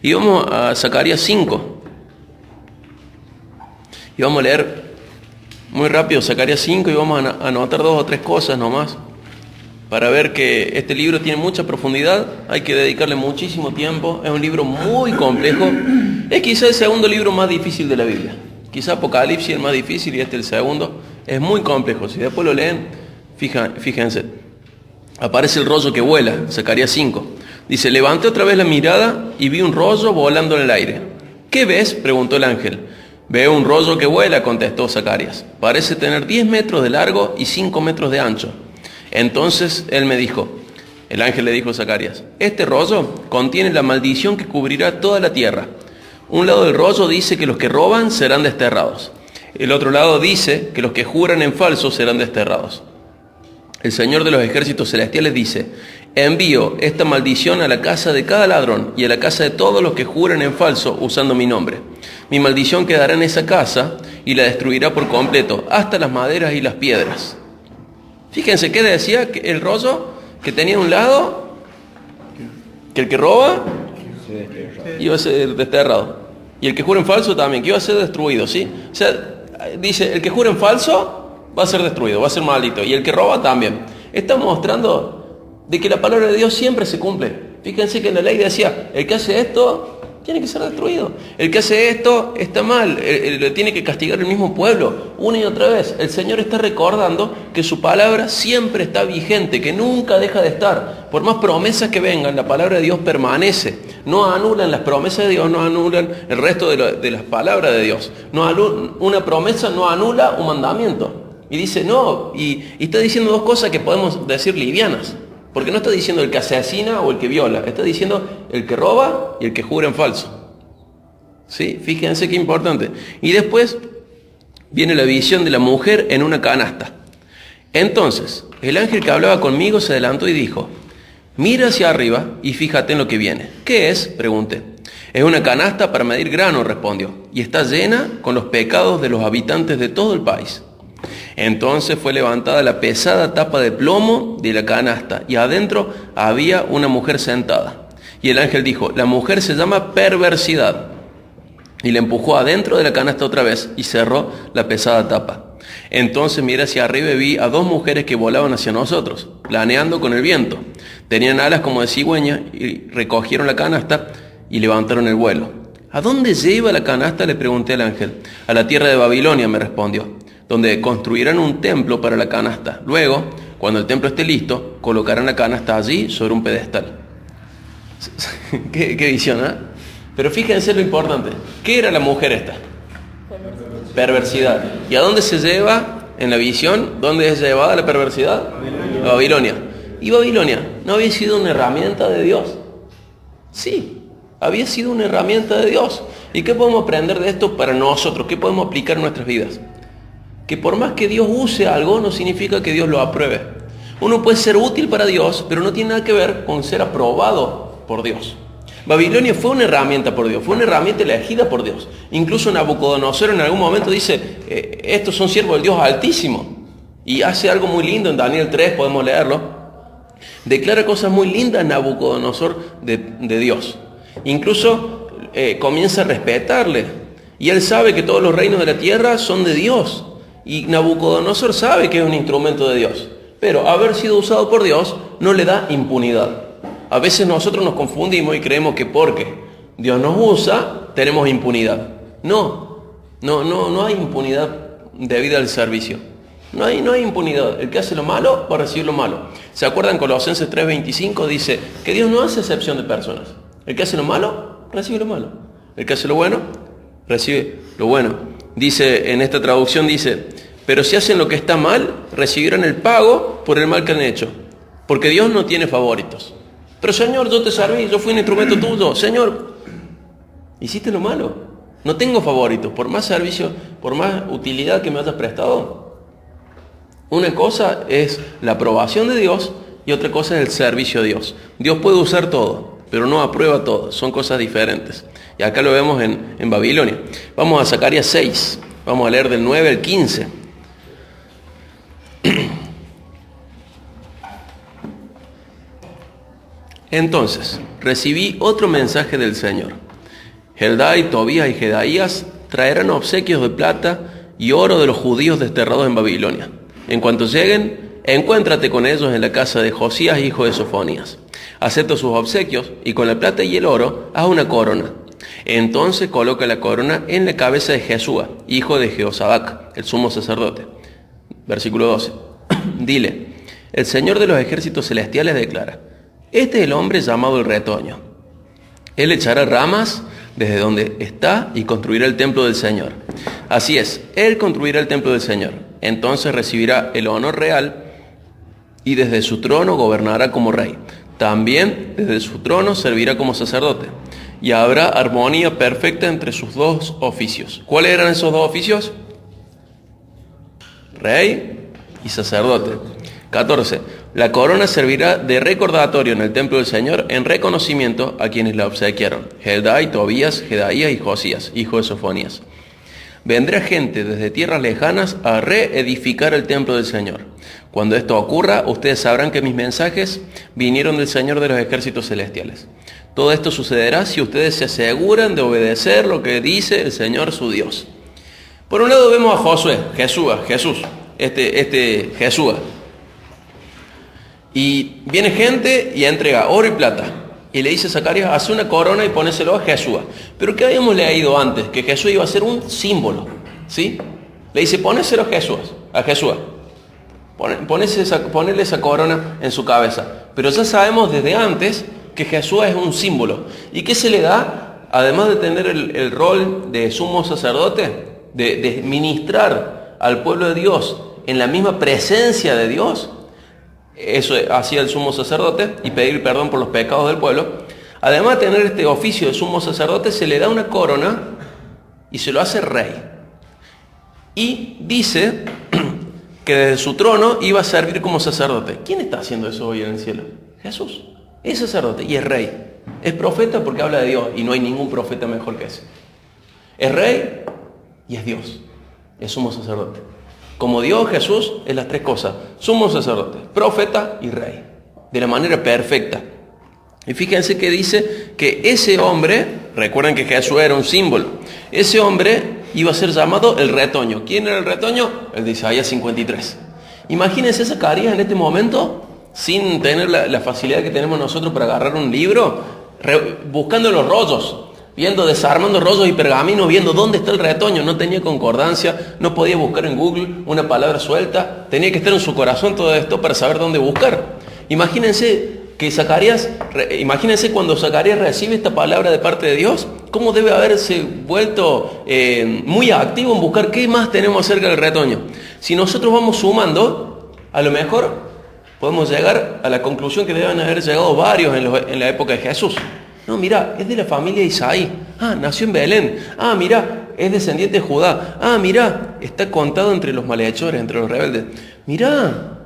Y vamos a Zacarías 5. Y vamos a leer muy rápido Zacarías 5 y vamos a anotar 2 o 3 cosas nomás, para ver que este libro tiene mucha profundidad, hay que dedicarle muchísimo tiempo, es un libro muy complejo, es quizá el segundo libro más difícil de la Biblia. Quizá Apocalipsis es el más difícil y este el segundo. Es muy complejo. Si después lo leen, fíjense. Aparece el rollo que vuela, Zacarías 5. Dice, levanté otra vez la mirada y vi un rollo volando en el aire. ¿Qué ves?, preguntó el ángel. Veo un rollo que vuela, contestó Zacarías. Parece tener 10 metros de largo y 5 metros de ancho. Entonces él me dijo, el ángel le dijo a Zacarías, este rollo contiene la maldición que cubrirá toda la tierra. Un lado del rollo dice que los que roban serán desterrados. El otro lado dice que los que juran en falso serán desterrados. El Señor de los ejércitos celestiales dice, envío esta maldición a la casa de cada ladrón y a la casa de todos los que juran en falso usando mi nombre. Mi maldición quedará en esa casa y la destruirá por completo, hasta las maderas y las piedras. Fíjense qué decía el rollo que tenía un lado, que el que roba iba a ser desterrado. Y el que jura en falso también, que iba a ser destruido, ¿sí? O sea, dice, el que jura en falso va a ser destruido, va a ser maldito. Y el que roba también. Está mostrando de que la palabra de Dios siempre se cumple. Fíjense que en la ley decía, el que hace esto tiene que ser destruido. El que hace esto está mal, lo tiene que castigar el mismo pueblo, una y otra vez. El Señor está recordando que su palabra siempre está vigente, que nunca deja de estar. Por más promesas que vengan, la palabra de Dios permanece. No anulan las promesas de Dios, no anulan el resto de las palabras de Dios. Una promesa no anula un mandamiento. Y dice, no, y está diciendo dos cosas que podemos decir livianas. Porque no está diciendo el que asesina o el que viola, está diciendo el que roba y el que jura en falso. ¿Sí? Fíjense qué importante. Y después viene la visión de la mujer en una canasta. Entonces, el ángel que hablaba conmigo se adelantó y dijo, mira hacia arriba y fíjate en lo que viene. ¿Qué es?, pregunté. Es una canasta para medir grano, respondió, y está llena con los pecados de los habitantes de todo el país. Entonces fue levantada la pesada tapa de plomo de la canasta y adentro había una mujer sentada. Y el ángel dijo, la mujer se llama perversidad. Y la empujó adentro de la canasta otra vez y cerró la pesada tapa. Entonces miré hacia arriba y vi a dos mujeres que volaban hacia nosotros, planeando con el viento. Tenían alas como de cigüeña y recogieron la canasta y levantaron el vuelo. ¿A dónde lleva la canasta?, le pregunté al ángel. A la tierra de Babilonia, me respondió, donde construirán un templo para la canasta. Luego, cuando el templo esté listo, colocarán la canasta allí sobre un pedestal. ¿Qué visión, ¿eh? Pero fíjense lo importante. ¿Qué era la mujer esta? Perversidad. ¿Y a dónde se lleva en la visión? ¿Dónde es llevada la perversidad? A Babilonia. ¿Y Babilonia no había sido una herramienta de Dios? Sí, había sido una herramienta de Dios. ¿Y qué podemos aprender de esto para nosotros? ¿Qué podemos aplicar en nuestras vidas? Que por más que Dios use algo, no significa que Dios lo apruebe. Uno puede ser útil para Dios, pero no tiene nada que ver con ser aprobado por Dios. Babilonia fue una herramienta por Dios, fue una herramienta elegida por Dios. Incluso Nabucodonosor en algún momento dice, estos son siervos del Dios Altísimo. Y hace algo muy lindo en Daniel 3, podemos leerlo. Declara cosas muy lindas Nabucodonosor de Dios. Incluso comienza a respetarle. Y él sabe que todos los reinos de la tierra son de Dios. Y Nabucodonosor sabe que es un instrumento de Dios, pero haber sido usado por Dios no le da impunidad. A veces nosotros nos confundimos y creemos que porque Dios nos usa, tenemos impunidad. No hay impunidad debida al servicio. No hay impunidad. El que hace lo malo va a recibir lo malo. ¿Se acuerdan? Colosenses 3:25 dice que Dios no hace excepción de personas. El que hace lo malo, recibe lo malo. El que hace lo bueno, recibe lo bueno. Dice, en esta traducción dice, pero si hacen lo que está mal, recibirán el pago por el mal que han hecho. Porque Dios no tiene favoritos. Pero Señor, yo te serví, yo fui un instrumento tuyo. Señor, hiciste lo malo. No tengo favoritos, por más servicio, por más utilidad que me hayas prestado. Una cosa es la aprobación de Dios y otra cosa es el servicio a Dios. Dios puede usar todo, pero no aprueba todo, son cosas diferentes. Y acá lo vemos en Babilonia. Vamos a Zacarías 6, vamos a leer del 9 al 15. Entonces, recibí otro mensaje del Señor. Heldai, Tobías y Jedaías traerán obsequios de plata y oro de los judíos desterrados en Babilonia. En cuanto lleguen, encuéntrate con ellos en la casa de Josías, hijo de Sofonías. Acepta sus obsequios y con la plata y el oro haz una corona. Entonces coloca la corona en la cabeza de Jesúa, hijo de Jehozadak, el sumo sacerdote. Versículo 12. Dile, el Señor de los ejércitos celestiales declara, este es el hombre llamado el retoño. Él echará ramas desde donde está y construirá el templo del Señor. Así es, él construirá el templo del Señor. Entonces recibirá el honor real y desde su trono gobernará como rey. También desde su trono servirá como sacerdote. Y habrá armonía perfecta entre sus dos oficios. ¿Cuáles eran esos dos oficios? Rey y sacerdote. 14. La corona servirá de recordatorio en el templo del Señor en reconocimiento a quienes la obsequiaron. Heldai, Tobías, Jedaías y Josías, hijo de Sofonías. Vendrá gente desde tierras lejanas a reedificar el templo del Señor. Cuando esto ocurra, ustedes sabrán que mis mensajes vinieron del Señor de los ejércitos celestiales. Todo esto sucederá si ustedes se aseguran de obedecer lo que dice el Señor su Dios. Por un lado vemos a Josué, Jesús, Jesús. Y viene gente y entrega oro y plata. Y le dice a Zacarías, hace una corona y ponéselo a Jesús. Pero ¿qué habíamos leído antes? Que Jesús iba a ser un símbolo, ¿sí? Le dice, ponéselo a Jesús. Ponele esa corona en su cabeza. Pero ya sabemos desde antes que Jesús es un símbolo. ¿Y qué se le da? Además de tener el rol de sumo sacerdote, de ministrar al pueblo de Dios en la misma presencia de Dios, eso hacía el sumo sacerdote, y pedir perdón por los pecados del pueblo. Además de tener este oficio de sumo sacerdote, se le da una corona y se lo hace rey. Y dice que desde su trono iba a servir como sacerdote. ¿Quién está haciendo eso hoy en el cielo? Jesús. Es sacerdote y es rey. Es profeta porque habla de Dios, y no hay ningún profeta mejor que ese. Es rey y es Dios. Es sumo sacerdote. Como Dios, Jesús es las tres cosas: sumo sacerdote, profeta y rey, de la manera perfecta. Y fíjense que dice que ese hombre, recuerden que Jesús era un símbolo, ese hombre iba a ser llamado el retoño. ¿Quién era el retoño? El de Isaías 53. Imagínense Zacarías en este momento, sin tener la facilidad que tenemos nosotros para agarrar un libro, buscando los rollos, desarmando rollos y pergaminos, viendo dónde está el retoño. No tenía concordancia, no podía buscar en Google una palabra suelta, tenía que estar en su corazón todo esto para saber dónde buscar. Imagínense cuando Zacarías recibe esta palabra de parte de Dios, cómo debe haberse vuelto muy activo en buscar qué más tenemos acerca del retoño. Si nosotros vamos sumando, a lo mejor podemos llegar a la conclusión que deben haber llegado varios en la época de Jesús. No, mira, es de la familia de Isaí. Ah, nació en Belén. Ah, mira, es descendiente de Judá. Ah, mira, está contado entre los malhechores, entre los rebeldes. Mira,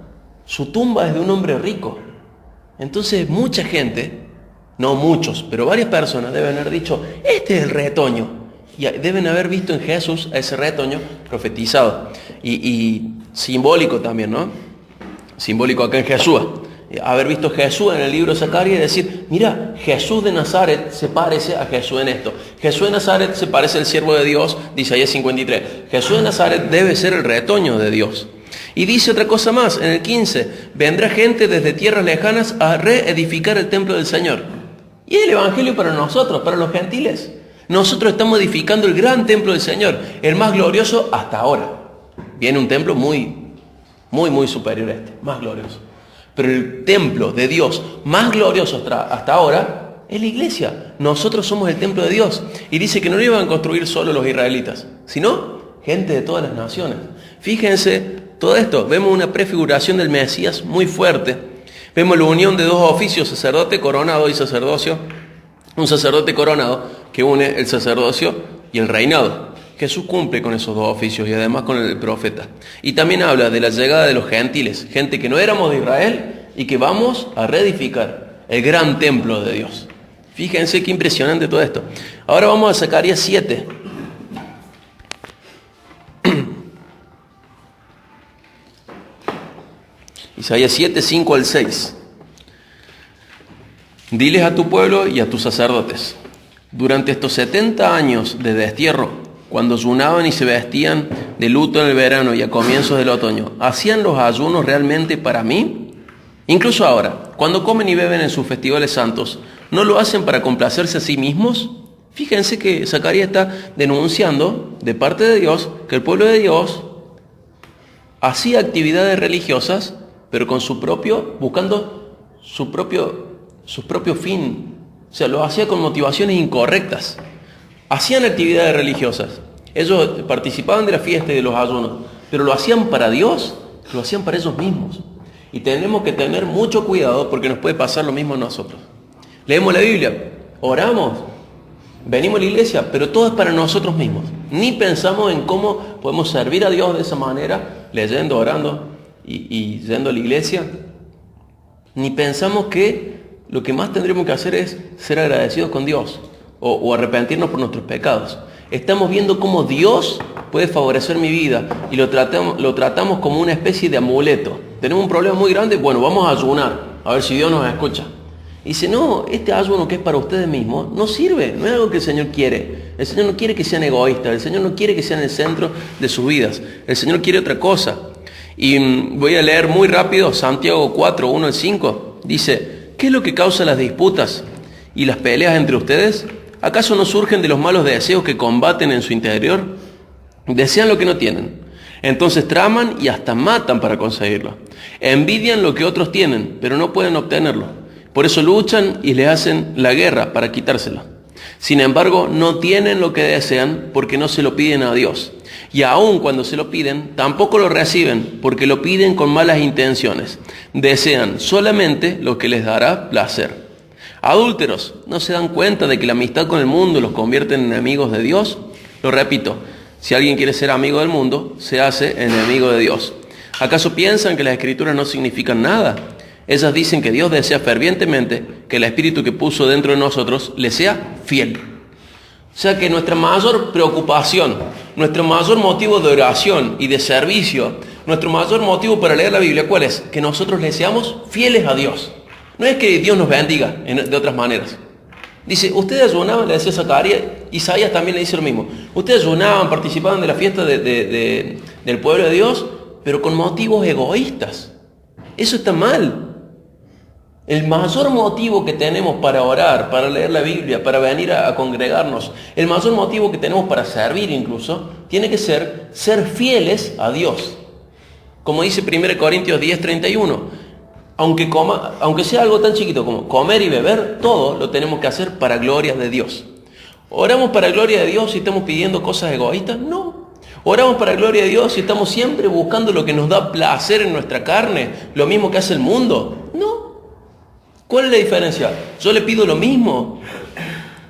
su tumba es de un hombre rico. Entonces mucha gente, no muchos, pero varias personas deben haber dicho, este es el retoño. Y deben haber visto en Jesús a ese retoño profetizado. Y simbólico también, ¿no? Simbólico acá en Jesús. Haber visto Jesús en el libro de Zacarías y decir, mira, Jesús de Nazaret se parece a Jesús en esto. Jesús de Nazaret se parece al siervo de Dios, dice Isaías 53. Jesús de Nazaret debe ser el retoño de Dios. Y dice otra cosa más, en el 15, vendrá gente desde tierras lejanas a reedificar el templo del Señor. Y es el evangelio para nosotros, para los gentiles. Nosotros estamos edificando el gran templo del Señor, el más glorioso hasta ahora. Viene un templo muy superior a este, más glorioso. Pero el templo de Dios más glorioso hasta ahora es la iglesia. Nosotros somos el templo de Dios. Y dice que no lo iban a construir solo los israelitas, sino gente de todas las naciones. Fíjense todo esto. Vemos una prefiguración del Mesías muy fuerte. Vemos la unión de dos oficios, sacerdote coronado y sacerdocio. Un sacerdote coronado que une el sacerdocio y el reinado. Jesús cumple con esos dos oficios y además con el profeta. Y también habla de la llegada de los gentiles, gente que no éramos de Israel y que vamos a reedificar el gran templo de Dios. Fíjense qué impresionante todo esto. Ahora vamos a Zacarías 7. Isaías 7, 5 al 6. Diles a tu pueblo y a tus sacerdotes, durante estos 70 años de destierro, cuando ayunaban y se vestían de luto en el verano y a comienzos del otoño, ¿hacían los ayunos realmente para mí? Incluso ahora, cuando comen y beben en sus festivales santos, ¿no lo hacen para complacerse a sí mismos? Fíjense que Zacarías está denunciando de parte de Dios que el pueblo de Dios hacía actividades religiosas, pero con buscando su propio fin. O sea, lo hacía con motivaciones incorrectas. Hacían actividades religiosas. Ellos participaban de la fiesta y de los ayunos, pero lo hacían para Dios, lo hacían para ellos mismos. Y tenemos que tener mucho cuidado porque nos puede pasar lo mismo a nosotros. Leemos la Biblia, oramos, venimos a la iglesia, pero todo es para nosotros mismos. Ni pensamos en cómo podemos servir a Dios de esa manera, leyendo, orando y yendo a la iglesia. Ni pensamos que lo que más tendremos que hacer es ser agradecidos con Dios o arrepentirnos por nuestros pecados. Estamos viendo cómo Dios puede favorecer mi vida y lo tratamos como una especie de amuleto. Tenemos un problema muy grande, bueno, vamos a ayunar, a ver si Dios nos escucha. Y dice, no, este ayuno que es para ustedes mismos no sirve, no es algo que el Señor quiere. El Señor no quiere que sean egoístas, el Señor no quiere que sean el centro de sus vidas. El Señor quiere otra cosa. Y voy a leer muy rápido Santiago 4, 1 al 5. Dice, ¿qué es lo que causa las disputas ¿Y las peleas entre ustedes? ¿Acaso no surgen de los malos deseos que combaten en su interior? Desean lo que no tienen. Entonces traman y hasta matan para conseguirlo. Envidian lo que otros tienen, pero no pueden obtenerlo. Por eso luchan y le hacen la guerra para quitárselo. Sin embargo, no tienen lo que desean porque no se lo piden a Dios. Y aun cuando se lo piden, tampoco lo reciben porque lo piden con malas intenciones. Desean solamente lo que les dará placer. Adúlteros, ¿no se dan cuenta de que la amistad con el mundo los convierte en enemigos de Dios? Lo repito, si alguien quiere ser amigo del mundo, se hace enemigo de Dios. ¿Acaso piensan que las Escrituras no significan nada? Ellas dicen que Dios desea fervientemente que el Espíritu que puso dentro de nosotros le sea fiel. O sea que nuestra mayor preocupación, nuestro mayor motivo de oración y de servicio, nuestro mayor motivo para leer la Biblia, ¿cuál es? Que nosotros le seamos fieles a Dios. No es que Dios nos bendiga de otras maneras. Dice, ustedes ayunaban, le decía Zacarías, Isaías también le dice lo mismo. Ustedes ayunaban, participaban de la fiesta del pueblo de Dios, pero con motivos egoístas. Eso está mal. El mayor motivo que tenemos para orar, para leer la Biblia, para venir a congregarnos, el mayor motivo que tenemos para servir incluso, tiene que ser fieles a Dios. Como dice 1 Corintios 10:31, aunque sea algo tan chiquito como comer y beber, todo lo tenemos que hacer para gloria de Dios. ¿Oramos para gloria de Dios si estamos pidiendo cosas egoístas? No. ¿Oramos para gloria de Dios si estamos siempre buscando lo que nos da placer en nuestra carne, lo mismo que hace el mundo? No. ¿Cuál es la diferencia? Yo le pido lo mismo,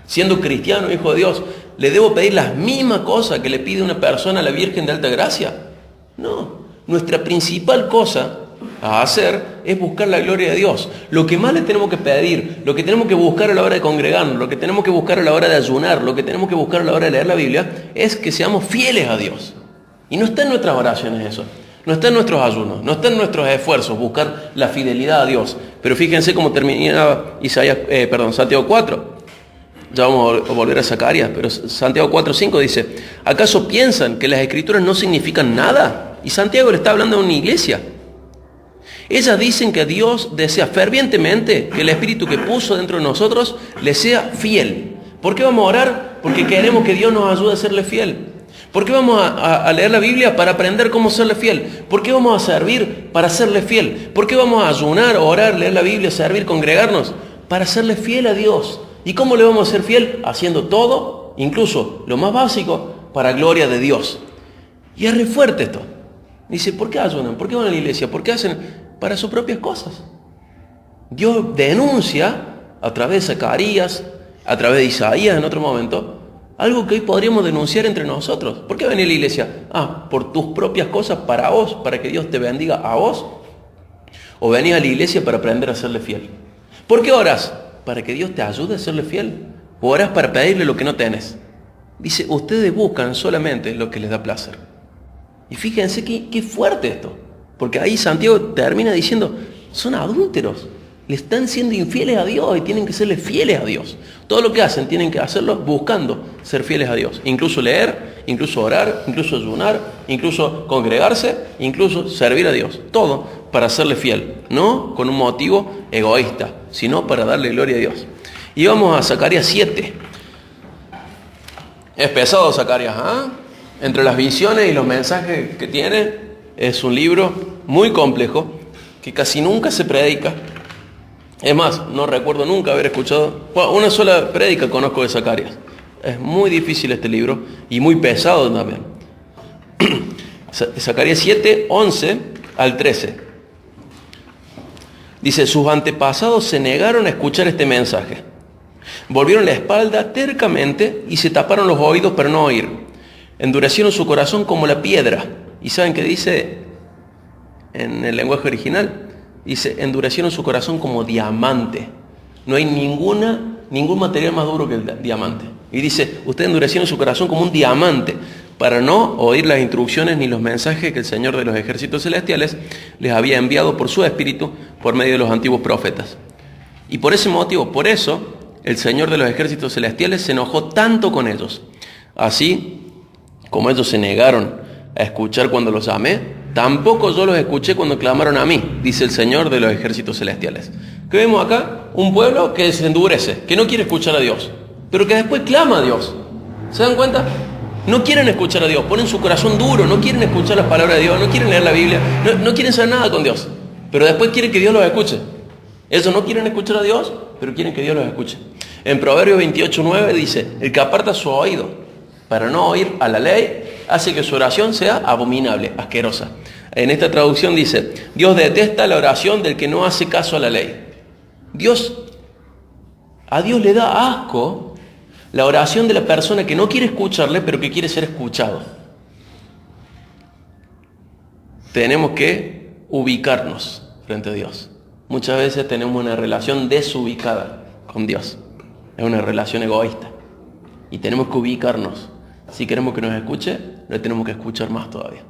siendo cristiano, hijo de Dios, ¿le debo pedir las mismas cosas que le pide una persona a la Virgen de Alta Gracia? No, nuestra principal cosa a hacer es buscar la gloria de Dios. Lo que más le tenemos que pedir, lo que tenemos que buscar a la hora de congregarnos, lo que tenemos que buscar a la hora de ayunar, lo que tenemos que buscar a la hora de leer la Biblia, es que seamos fieles a Dios. Y no está en nuestras oraciones eso. No está en nuestros ayunos, no está en nuestros esfuerzos buscar la fidelidad a Dios. Pero fíjense cómo terminaba Santiago 4. Ya vamos a volver a Zacarías, pero Santiago 4:5 dice, ¿acaso piensan que las Escrituras no significan nada? Y Santiago le está hablando a una iglesia. Ellas dicen que Dios desea fervientemente que el Espíritu que puso dentro de nosotros le sea fiel. ¿Por qué vamos a orar? Porque queremos que Dios nos ayude a serle fiel. ¿Por qué vamos a leer la Biblia? Para aprender cómo serle fiel. ¿Por qué vamos a servir? Para serle fiel. ¿Por qué vamos a ayunar, orar, leer la Biblia, servir, congregarnos? Para serle fiel a Dios. ¿Y cómo le vamos a ser fiel? Haciendo todo, incluso lo más básico, para gloria de Dios. Y es re fuerte esto. Dice, ¿por qué ayunan? ¿Por qué van a la iglesia? ¿Por qué hacen? Para sus propias cosas. Dios denuncia a través de Zacarías, a través de Isaías en otro momento, algo que hoy podríamos denunciar entre nosotros. ¿Por qué venir a la iglesia? Por tus propias cosas, para vos, para que Dios te bendiga a vos. O venís a la iglesia para aprender a serle fiel. ¿Por qué orás? Para que Dios te ayude a serle fiel. O orás para pedirle lo que no tenés. Dice, ustedes buscan solamente lo que les da placer. Y fíjense qué fuerte esto. Porque ahí Santiago termina diciendo, son adúlteros. Le están siendo infieles a Dios y tienen que serle fieles a Dios. Todo lo que hacen tienen que hacerlo buscando ser fieles a Dios. Incluso leer, incluso orar, incluso ayunar, incluso congregarse, incluso servir a Dios. Todo para serle fiel. No con un motivo egoísta, sino para darle gloria a Dios. Y vamos a Zacarías 7. Es pesado Zacarías, Entre las visiones y los mensajes que tiene, es un libro muy complejo que casi nunca se predica. Es más, no recuerdo nunca haber escuchado, una sola prédica conozco de Zacarías. Es muy difícil este libro y muy pesado también. Zacarías 7, 11 al 13. Dice, sus antepasados se negaron a escuchar este mensaje. Volvieron la espalda tercamente y se taparon los oídos para no oír. Endurecieron su corazón como la piedra. ¿Y saben qué dice en el lenguaje original? Dice, endurecieron su corazón como diamante. No hay ningún material más duro que el diamante. Y dice, ustedes endurecieron su corazón como un diamante para no oír las instrucciones ni los mensajes que el Señor de los ejércitos celestiales les había enviado por su espíritu por medio de los antiguos profetas. Y por ese motivo, por eso, el Señor de los ejércitos celestiales se enojó tanto con ellos. Así como ellos se negaron a escuchar cuando los llamé, Tampoco yo los escuché cuando clamaron a mí, dice el Señor de los ejércitos celestiales. ¿Qué vemos acá? Un pueblo que se endurece, que no quiere escuchar a Dios, pero que después clama a Dios. ¿Se dan cuenta? No quieren escuchar a Dios, ponen su corazón duro, no quieren escuchar las palabras de Dios, no quieren leer la Biblia, no quieren saber nada con Dios, pero después quieren que Dios los escuche. Ellos no quieren escuchar a Dios, pero quieren que Dios los escuche. En Proverbios 28:9 dice, el que aparta su oído para no oír a la ley, hace que su oración sea abominable, asquerosa. En esta traducción dice, Dios detesta la oración del que no hace caso a la ley. A Dios le da asco la oración de la persona que no quiere escucharle, pero que quiere ser escuchado. Tenemos que ubicarnos frente a Dios. Muchas veces tenemos una relación desubicada con Dios. Es una relación egoísta. Y tenemos que ubicarnos. Si queremos que nos escuche, le tenemos que escuchar más todavía.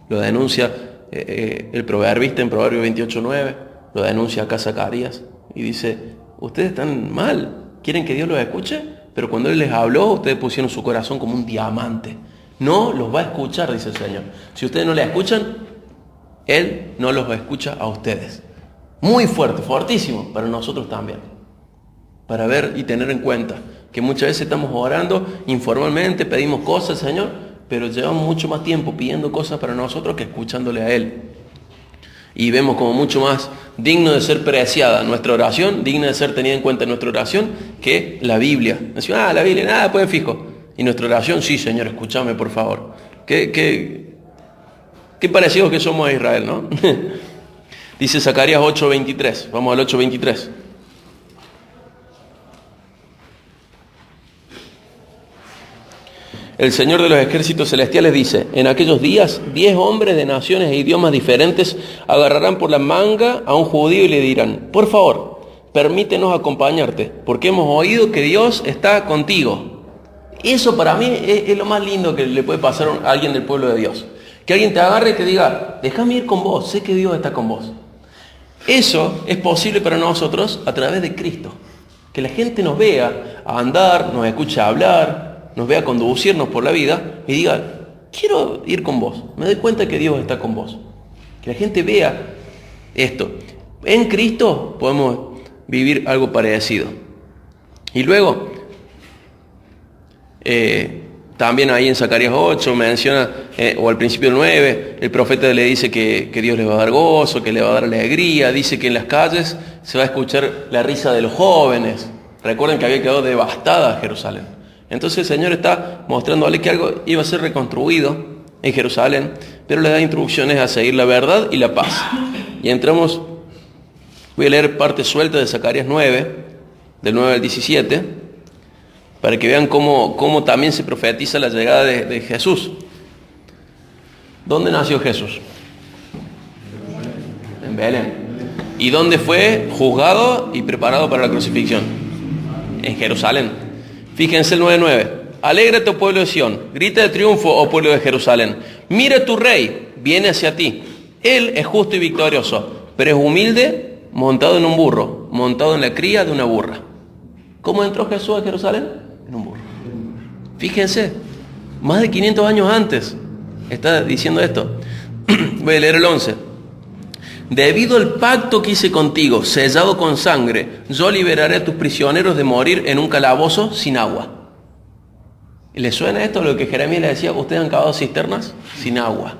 Lo denuncia el proverbista en Proverbios 28:9, lo denuncia acá Zacarías y dice, ustedes están mal, quieren que Dios los escuche, pero cuando Él les habló, ustedes pusieron su corazón como un diamante. No los va a escuchar, dice el Señor. Si ustedes no le escuchan, Él no los escucha a ustedes. Muy fuerte, fortísimo, para nosotros también. Para ver y tener en cuenta que muchas veces estamos orando informalmente, pedimos cosas, Señor, pero llevamos mucho más tiempo pidiendo cosas para nosotros que escuchándole a Él. Y vemos como mucho más digno de ser preciada nuestra oración, digna de ser tenida en cuenta nuestra oración, que la Biblia. Decimos, la Biblia, nada, pues fijo. Y nuestra oración, sí, Señor, escúchame, por favor. Qué parecidos que somos a Israel, ¿no? Dice Zacarías 8:23. Vamos al 8:23. El Señor de los ejércitos celestiales dice, en aquellos días 10 hombres de naciones e idiomas diferentes agarrarán por la manga a un judío y le dirán, por favor, permítenos acompañarte, porque hemos oído que Dios está contigo. Eso para mí es lo más lindo que le puede pasar a alguien del pueblo de Dios. Que alguien te agarre y te diga, déjame ir con vos, sé que Dios está con vos. Eso es posible para nosotros a través de Cristo. Que la gente nos vea a andar, nos escuche hablar, nos vea conducirnos por la vida y diga, quiero ir con vos, me doy cuenta que Dios está con vos. Que la gente vea esto. En Cristo podemos vivir algo parecido. Y luego, también ahí en Zacarías 8 menciona, o al principio del 9, el profeta le dice que Dios le va a dar gozo, que le va a dar alegría, dice que en las calles se va a escuchar la risa de los jóvenes. Recuerden que había quedado devastada Jerusalén. Entonces el Señor está mostrándole que algo iba a ser reconstruido en Jerusalén, pero le da instrucciones a seguir la verdad y la paz. Y entramos, voy a leer parte suelta de Zacarías 9, del 9 al 17, para que vean cómo también se profetiza la llegada de Jesús. ¿Dónde nació Jesús? En Belén. ¿Y dónde fue juzgado y preparado para la crucifixión? En Jerusalén. Fíjense el 9:9. Alégrate, oh pueblo de Sión, grita de triunfo, oh pueblo de Jerusalén. Mira tu rey, viene hacia ti. Él es justo y victorioso, pero es humilde, montado en un burro, montado en la cría de una burra. ¿Cómo entró Jesús a Jerusalén? En un burro. Fíjense, más de 500 años antes está diciendo esto. Voy a leer el 11. Debido al pacto que hice contigo, sellado con sangre, yo liberaré a tus prisioneros de morir en un calabozo sin agua. ¿Les suena esto lo que Jeremías le decía? ¿Ustedes han cavado cisternas sin agua?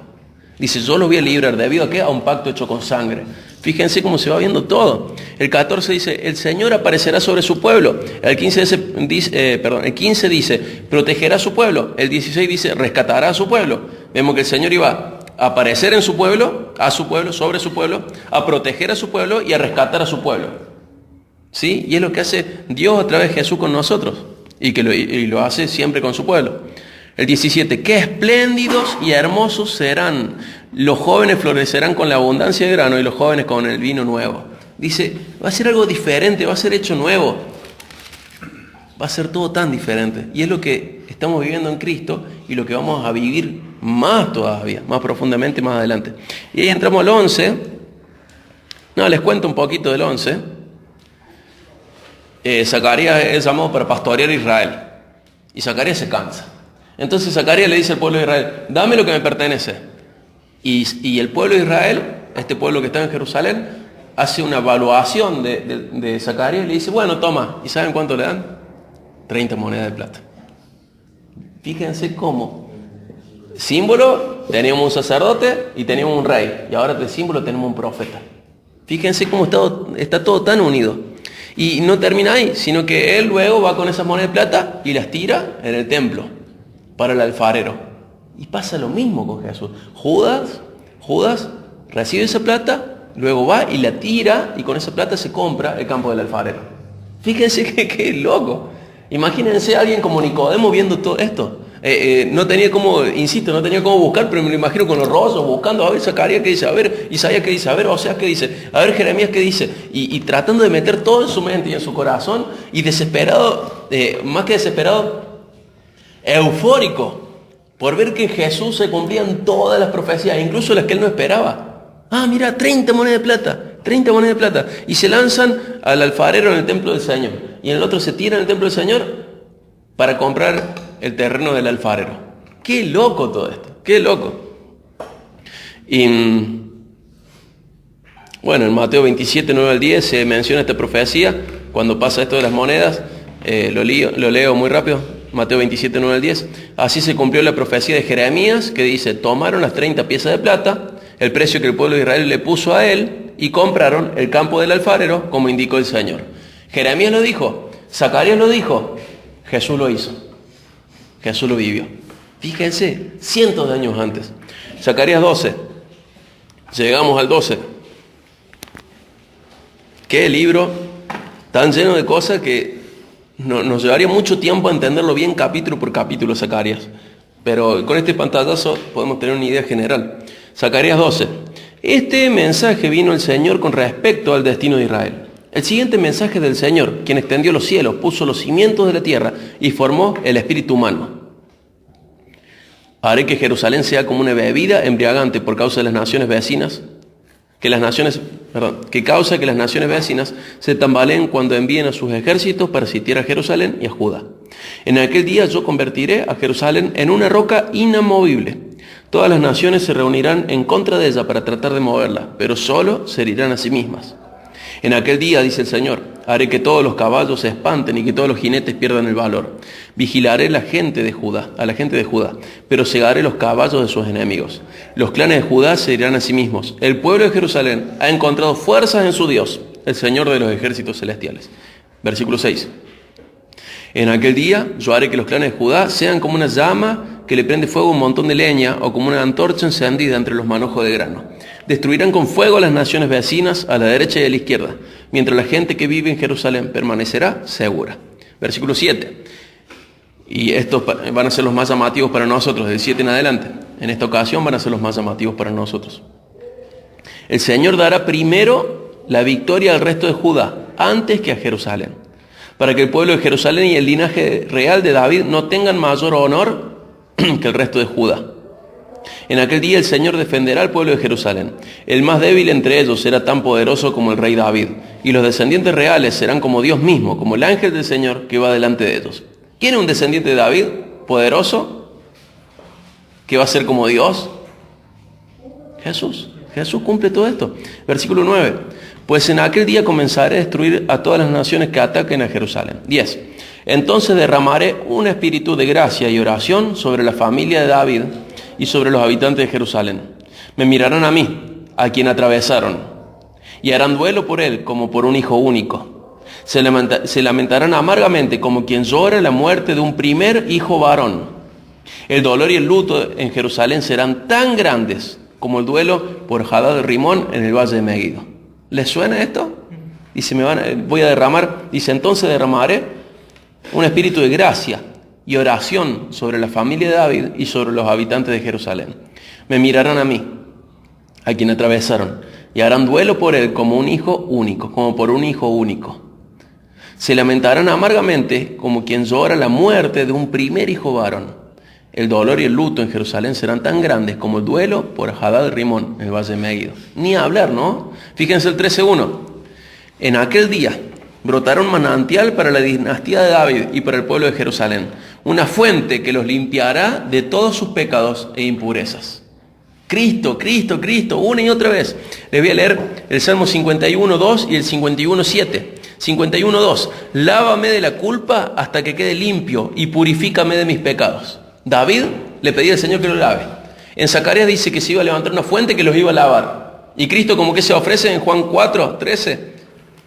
Dice, yo los voy a librar. ¿Debido a qué? A un pacto hecho con sangre. Fíjense cómo se va viendo todo. El 14 dice, el Señor aparecerá sobre su pueblo. El 15 dice, protegerá a su pueblo. El 16 dice, rescatará a su pueblo. Vemos que el Señor iba a aparecer en su pueblo, a su pueblo, sobre su pueblo, a proteger a su pueblo y a rescatar a su pueblo. ¿Sí? Y es lo que hace Dios a través de Jesús con nosotros. Y lo hace siempre con su pueblo. El 17, qué espléndidos y hermosos serán. Los jóvenes florecerán con la abundancia de grano y los jóvenes con el vino nuevo. Dice, va a ser algo diferente, va a ser hecho nuevo. Va a ser todo tan diferente. Y es lo que estamos viviendo en Cristo y lo que vamos a vivir más todavía, más profundamente más adelante. Y ahí entramos al 11. No, les cuento un poquito del 11. Zacarías es llamado para pastorear a Israel. Y Zacarías se cansa. Entonces Zacarías le dice al pueblo de Israel, dame lo que me pertenece. Y el pueblo de Israel, este pueblo que está en Jerusalén, hace una evaluación de Zacarías y le dice, bueno, toma. ¿Y saben cuánto le dan? 30 monedas de plata. Fíjense cómo. Símbolo, teníamos un sacerdote y teníamos un rey. Y ahora de símbolo tenemos un profeta. Fíjense cómo está todo tan unido. Y no termina ahí, sino que él luego va con esas monedas de plata y las tira en el templo para el alfarero. Y pasa lo mismo con Jesús. Judas recibe esa plata, luego va y la tira y con esa plata se compra el campo del alfarero. Fíjense que loco. Imagínense a alguien como Nicodemo viendo todo esto. No tenía cómo buscar, pero me lo imagino con los rostros buscando, a ver Zacarías qué dice, a ver Isaías qué dice, a ver Oseas qué dice, a ver Jeremías qué dice, y tratando de meter todo en su mente y en su corazón, y desesperado, más que desesperado, eufórico, por ver que en Jesús se cumplían todas las profecías, incluso las que él no esperaba. Ah, mira, 30 monedas de plata, y se lanzan al alfarero en el templo del Señor, y en el otro se tiran en el templo del Señor para comprar el terreno del alfarero. Qué loco todo esto, qué loco. Y bueno, en Mateo 27, 9 al 10 se menciona esta profecía, cuando pasa esto de las monedas, lo leo muy rápido, Mateo 27, 9 al 10. Así se cumplió la profecía de Jeremías, que dice, tomaron las 30 piezas de plata, el precio que el pueblo de Israel le puso a él, y compraron el campo del alfarero, como indicó el Señor. Jeremías lo dijo, Zacarías lo dijo, Jesús lo hizo. Jesús lo vivió. Fíjense, cientos de años antes. Zacarías 12. Llegamos al 12. Qué libro tan lleno de cosas que nos llevaría mucho tiempo a entenderlo bien capítulo por capítulo, Zacarías. Pero con este pantallazo podemos tener una idea general. Zacarías 12. Este mensaje vino el Señor con respecto al destino de Israel. El siguiente mensaje del Señor, quien extendió los cielos, puso los cimientos de la tierra y formó el espíritu humano. Haré que Jerusalén sea como una bebida embriagante por causa de las naciones vecinas, que causa que las naciones vecinas se tambaleen cuando envíen a sus ejércitos para sitiar a Jerusalén y a Judá. En aquel día yo convertiré a Jerusalén en una roca inamovible. Todas las naciones se reunirán en contra de ella para tratar de moverla, pero solo se herirán a sí mismas. En aquel día, dice el Señor, haré que todos los caballos se espanten y que todos los jinetes pierdan el valor. Vigilaré a la gente de Judá, pero cegaré los caballos de sus enemigos. Los clanes de Judá se irán a sí mismos. El pueblo de Jerusalén ha encontrado fuerzas en su Dios, el Señor de los ejércitos celestiales. Versículo 6. En aquel día yo haré que los clanes de Judá sean como una llama que le prende fuego a un montón de leña o como una antorcha encendida entre los manojos de grano. Destruirán con fuego a las naciones vecinas a la derecha y a la izquierda, mientras la gente que vive en Jerusalén permanecerá segura. Versículo 7. Y estos van a ser los más llamativos para nosotros, del 7 en adelante. En esta ocasión van a ser los más llamativos para nosotros. El Señor dará primero la victoria al resto de Judá, antes que a Jerusalén, para que el pueblo de Jerusalén y el linaje real de David no tengan mayor honor que el resto de Judá. En aquel día el Señor defenderá al pueblo de Jerusalén. El más débil entre ellos será tan poderoso como el rey David, y los descendientes reales serán como Dios mismo, como el ángel del Señor que va delante de ellos. ¿Quién es un descendiente de David? Poderoso, que va a ser como Dios. Jesús cumple todo esto. Versículo 9. Pues en aquel día comenzaré a destruir a todas las naciones que ataquen a Jerusalén. 10. Entonces derramaré un espíritu de gracia y oración sobre la familia de David y sobre los habitantes de Jerusalén. Me mirarán a mí, a quien atravesaron, y harán duelo por él como por un hijo único. Se lamentarán amargamente como quien llora la muerte de un primer hijo varón. El dolor y el luto en Jerusalén serán tan grandes como el duelo por Hadad de Rimón en el valle de Megiddo. ¿Les suena esto? Dice, voy a derramar, dice, entonces derramaré un espíritu de gracia y oración sobre la familia de David y sobre los habitantes de Jerusalén. Me mirarán a mí, a quien atravesaron, y harán duelo por él como un hijo único, como por un hijo único. Se lamentarán amargamente como quien llora la muerte de un primer hijo varón. El dolor y el luto en Jerusalén serán tan grandes como el duelo por Hadad de Rimón en el valle de Megiddo. Ni hablar, ¿no? Fíjense el 13:1. En aquel día brotará un manantial para la dinastía de David y para el pueblo de Jerusalén, una fuente que los limpiará de todos sus pecados e impurezas. Cristo, Cristo, Cristo, una y otra vez. Les voy a leer el Salmo 51.2 y el 51.7. 51.2. Lávame de la culpa hasta que quede limpio y purifícame de mis pecados. David le pedía al Señor que lo lave. En Zacarías dice que se iba a levantar una fuente que los iba a lavar. Y Cristo como que se ofrece en Juan 4.13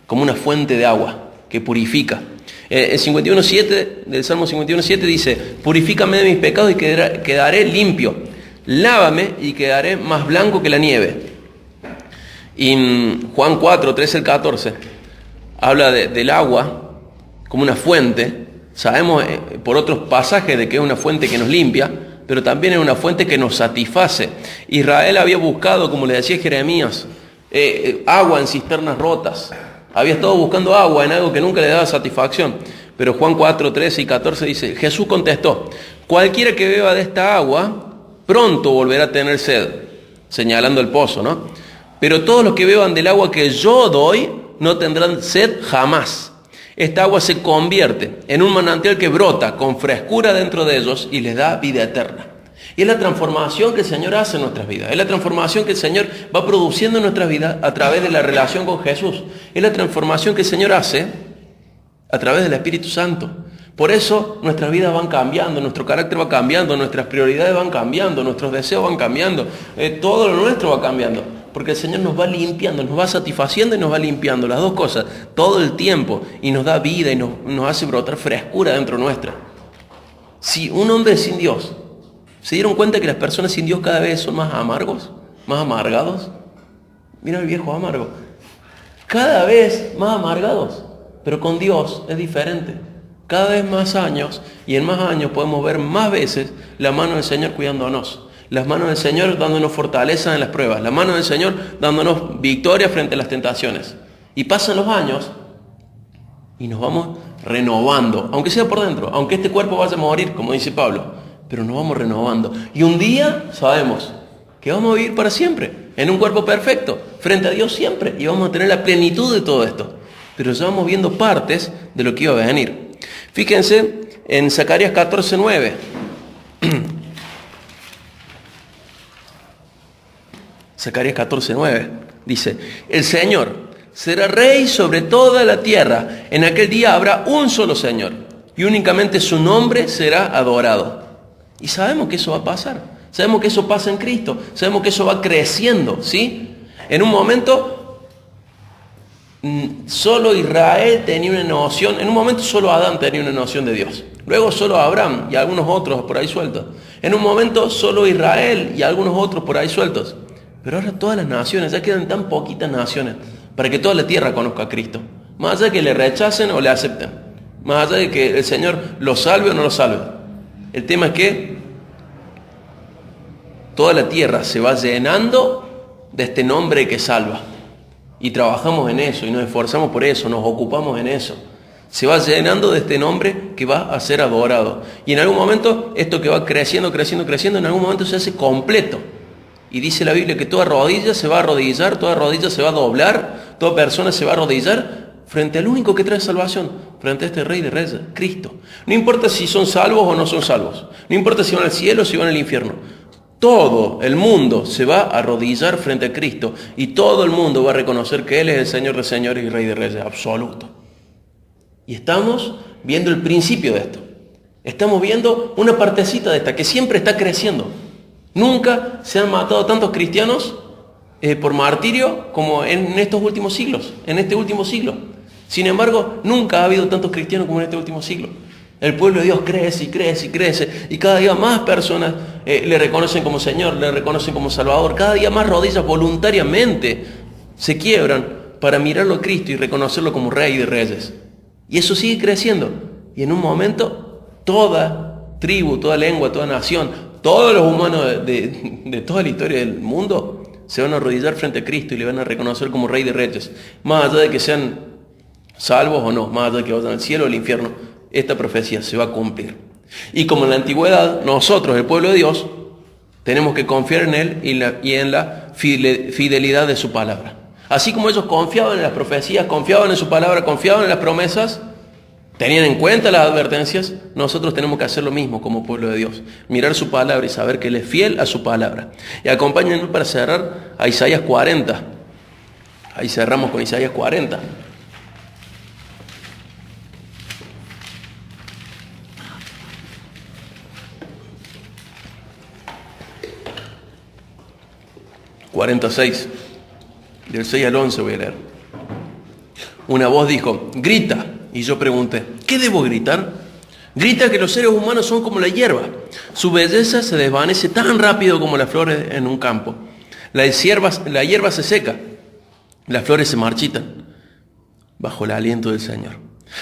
como una fuente de agua que purifica. El 51.7 del Salmo 51.7 dice, purifícame de mis pecados y quedaré limpio. Lávame y quedaré más blanco que la nieve. Y Juan 4, 13 al 14 habla del agua como una fuente. Sabemos por otros pasajes de que es una fuente que nos limpia, pero también es una fuente que nos satisface. Israel había buscado, como le decía Jeremías, agua en cisternas rotas. Había estado buscando agua en algo que nunca le daba satisfacción. Pero Juan 4, 13 y 14 dice, Jesús contestó, cualquiera que beba de esta agua pronto volverá a tener sed, señalando el pozo, ¿no? Pero todos los que beban del agua que yo doy no tendrán sed jamás. Esta agua se convierte en un manantial que brota con frescura dentro de ellos y les da vida eterna. Y es la transformación que el Señor hace en nuestras vidas. Es la transformación que el Señor va produciendo en nuestras vidas a través de la relación con Jesús. Es la transformación que el Señor hace a través del Espíritu Santo. Por eso nuestras vidas van cambiando, nuestro carácter va cambiando, nuestras prioridades van cambiando, nuestros deseos van cambiando, todo lo nuestro va cambiando, porque el Señor nos va limpiando, nos va satisfaciendo y nos va limpiando, las dos cosas, todo el tiempo, y nos da vida y nos hace brotar frescura dentro nuestra. Si un hombre sin Dios, ¿se dieron cuenta que las personas sin Dios cada vez son más amargos, más amargados? Mira el viejo amargo, cada vez más amargados, pero con Dios es diferente. Cada vez más años, y en más años podemos ver más veces la mano del Señor cuidándonos, las manos del Señor dándonos fortaleza en las pruebas, la mano del Señor dándonos victoria frente a las tentaciones. Y pasan los años y nos vamos renovando, aunque sea por dentro, aunque este cuerpo vaya a morir, como dice Pablo, pero nos vamos renovando. Y un día sabemos que vamos a vivir para siempre, en un cuerpo perfecto, frente a Dios siempre, y vamos a tener la plenitud de todo esto. Pero ya vamos viendo partes de lo que iba a venir. Fíjense en Zacarías 14:9. Zacarías 14:9 dice, el Señor será rey sobre toda la tierra. En aquel día habrá un solo Señor y únicamente su nombre será adorado. Y sabemos que eso va a pasar. Sabemos que eso pasa en Cristo. Sabemos que eso va creciendo, ¿sí? En un momento solo Israel tenía una noción, en un momento solo Adán tenía una noción de Dios. Luego solo Abraham y algunos otros por ahí sueltos. En un momento solo Israel y algunos otros por ahí sueltos. Pero ahora todas las naciones, ya quedan tan poquitas naciones para que toda la tierra conozca a Cristo. Más allá de que le rechacen o le acepten. Más allá de que el Señor lo salve o no lo salve. El tema es que toda la tierra se va llenando de este nombre que salva. Y trabajamos en eso y nos esforzamos por eso, nos ocupamos en eso. Se va llenando de este nombre que va a ser adorado. Y en algún momento, esto que va creciendo, creciendo, creciendo, en algún momento se hace completo. Y dice la Biblia que toda rodilla se va a arrodillar, toda rodilla se va a doblar, toda persona se va a arrodillar frente al único que trae salvación, frente a este Rey de Reyes, Cristo. No importa si son salvos o no son salvos. No importa si van al cielo o si van al infierno. Todo el mundo se va a arrodillar frente a Cristo y todo el mundo va a reconocer que Él es el Señor de señores y Rey de reyes absoluto. Y estamos viendo el principio de esto. Estamos viendo una partecita de esta que siempre está creciendo. Nunca se han matado tantos cristianos por martirio como en estos últimos siglos, en este último siglo. Sin embargo, nunca ha habido tantos cristianos como en este último siglo. El pueblo de Dios crece y crece y crece y cada día más personas le reconocen como Señor, le reconocen como Salvador. Cada día más rodillas voluntariamente se quiebran para mirarlo a Cristo y reconocerlo como Rey de Reyes. Y eso sigue creciendo. Y en un momento toda tribu, toda lengua, toda nación, todos los humanos de toda la historia del mundo se van a arrodillar frente a Cristo y le van a reconocer como Rey de Reyes. Más allá de que sean salvos o no, más allá de que vayan al cielo o al infierno. Esta profecía se va a cumplir. Y como en la antigüedad, nosotros, el pueblo de Dios, tenemos que confiar en Él y en la fidelidad de su palabra. Así como ellos confiaban en las profecías, confiaban en su palabra, confiaban en las promesas, Tenían en cuenta las advertencias. Nosotros tenemos que hacer lo mismo como pueblo de Dios. Mirar su palabra y saber que Él es fiel a su palabra. Y acompáñenme para cerrar a Isaías 40. Ahí cerramos con Isaías 40. ...46... del 6 al 11 voy a leer. Una voz dijo, grita. Y yo pregunté, ¿qué debo gritar? Grita que los seres humanos son como la hierba. Su belleza se desvanece tan rápido como las flores en un campo. La hierba se seca. Las flores se marchitan bajo el aliento del Señor.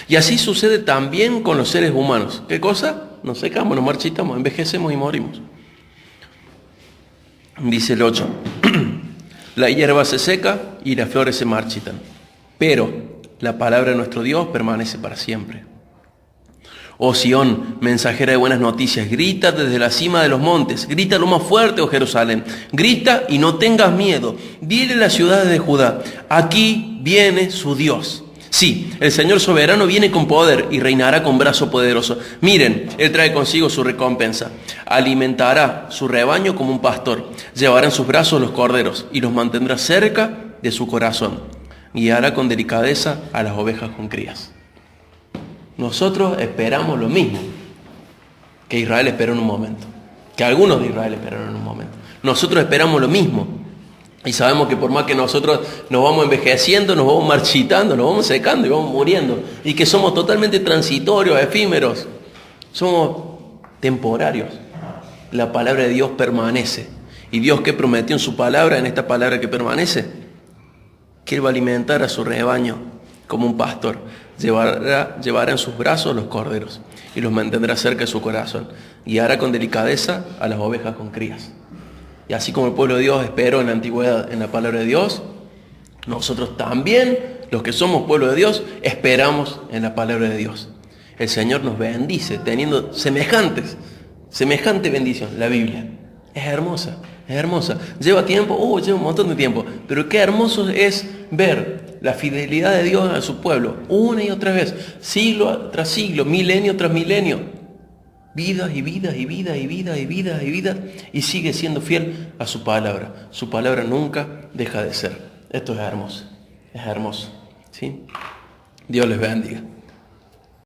Y así sucede también con los seres humanos. ¿Qué cosa? Nos secamos, nos marchitamos, envejecemos y morimos. Dice el 8. La hierba se seca y las flores se marchitan. Pero la palabra de nuestro Dios permanece para siempre. Oh Sión, mensajera de buenas noticias, grita desde la cima de los montes, grita lo más fuerte, oh Jerusalén, grita y no tengas miedo, dile a las ciudades de Judá, aquí viene su Dios. Sí, el Señor soberano viene con poder y reinará con brazo poderoso. Miren, Él trae consigo su recompensa, alimentará su rebaño como un pastor, llevará en sus brazos los corderos y los mantendrá cerca de su corazón. Guiará con delicadeza a las ovejas con crías. Nosotros esperamos lo mismo que Israel esperó en un momento, que algunos de Israel esperaron en un momento. Nosotros esperamos lo mismo y sabemos que por más que nosotros nos vamos envejeciendo, nos vamos marchitando, nos vamos secando y vamos muriendo, y que somos totalmente transitorios, efímeros, somos temporarios, la palabra de Dios permanece. Y Dios, que prometió en su palabra, en esta palabra que permanece, que Él va a alimentar a su rebaño como un pastor. Llevará en sus brazos los corderos y los mantendrá cerca de su corazón. Guiará con delicadeza a las ovejas con crías. Y así como el pueblo de Dios esperó en la antigüedad en la palabra de Dios, nosotros también, los que somos pueblo de Dios, esperamos en la palabra de Dios. El Señor nos bendice teniendo semejante bendición. La Biblia es hermosa. Es hermosa. Lleva tiempo, lleva un montón de tiempo. Pero qué hermoso es ver la fidelidad de Dios a su pueblo, una y otra vez, siglo tras siglo, milenio tras milenio. Vidas y vidas y vidas y vidas y vidas y vidas. Y sigue siendo fiel a su palabra. Su palabra nunca deja de ser. Esto es hermoso. Es hermoso. ¿Sí? Dios les bendiga.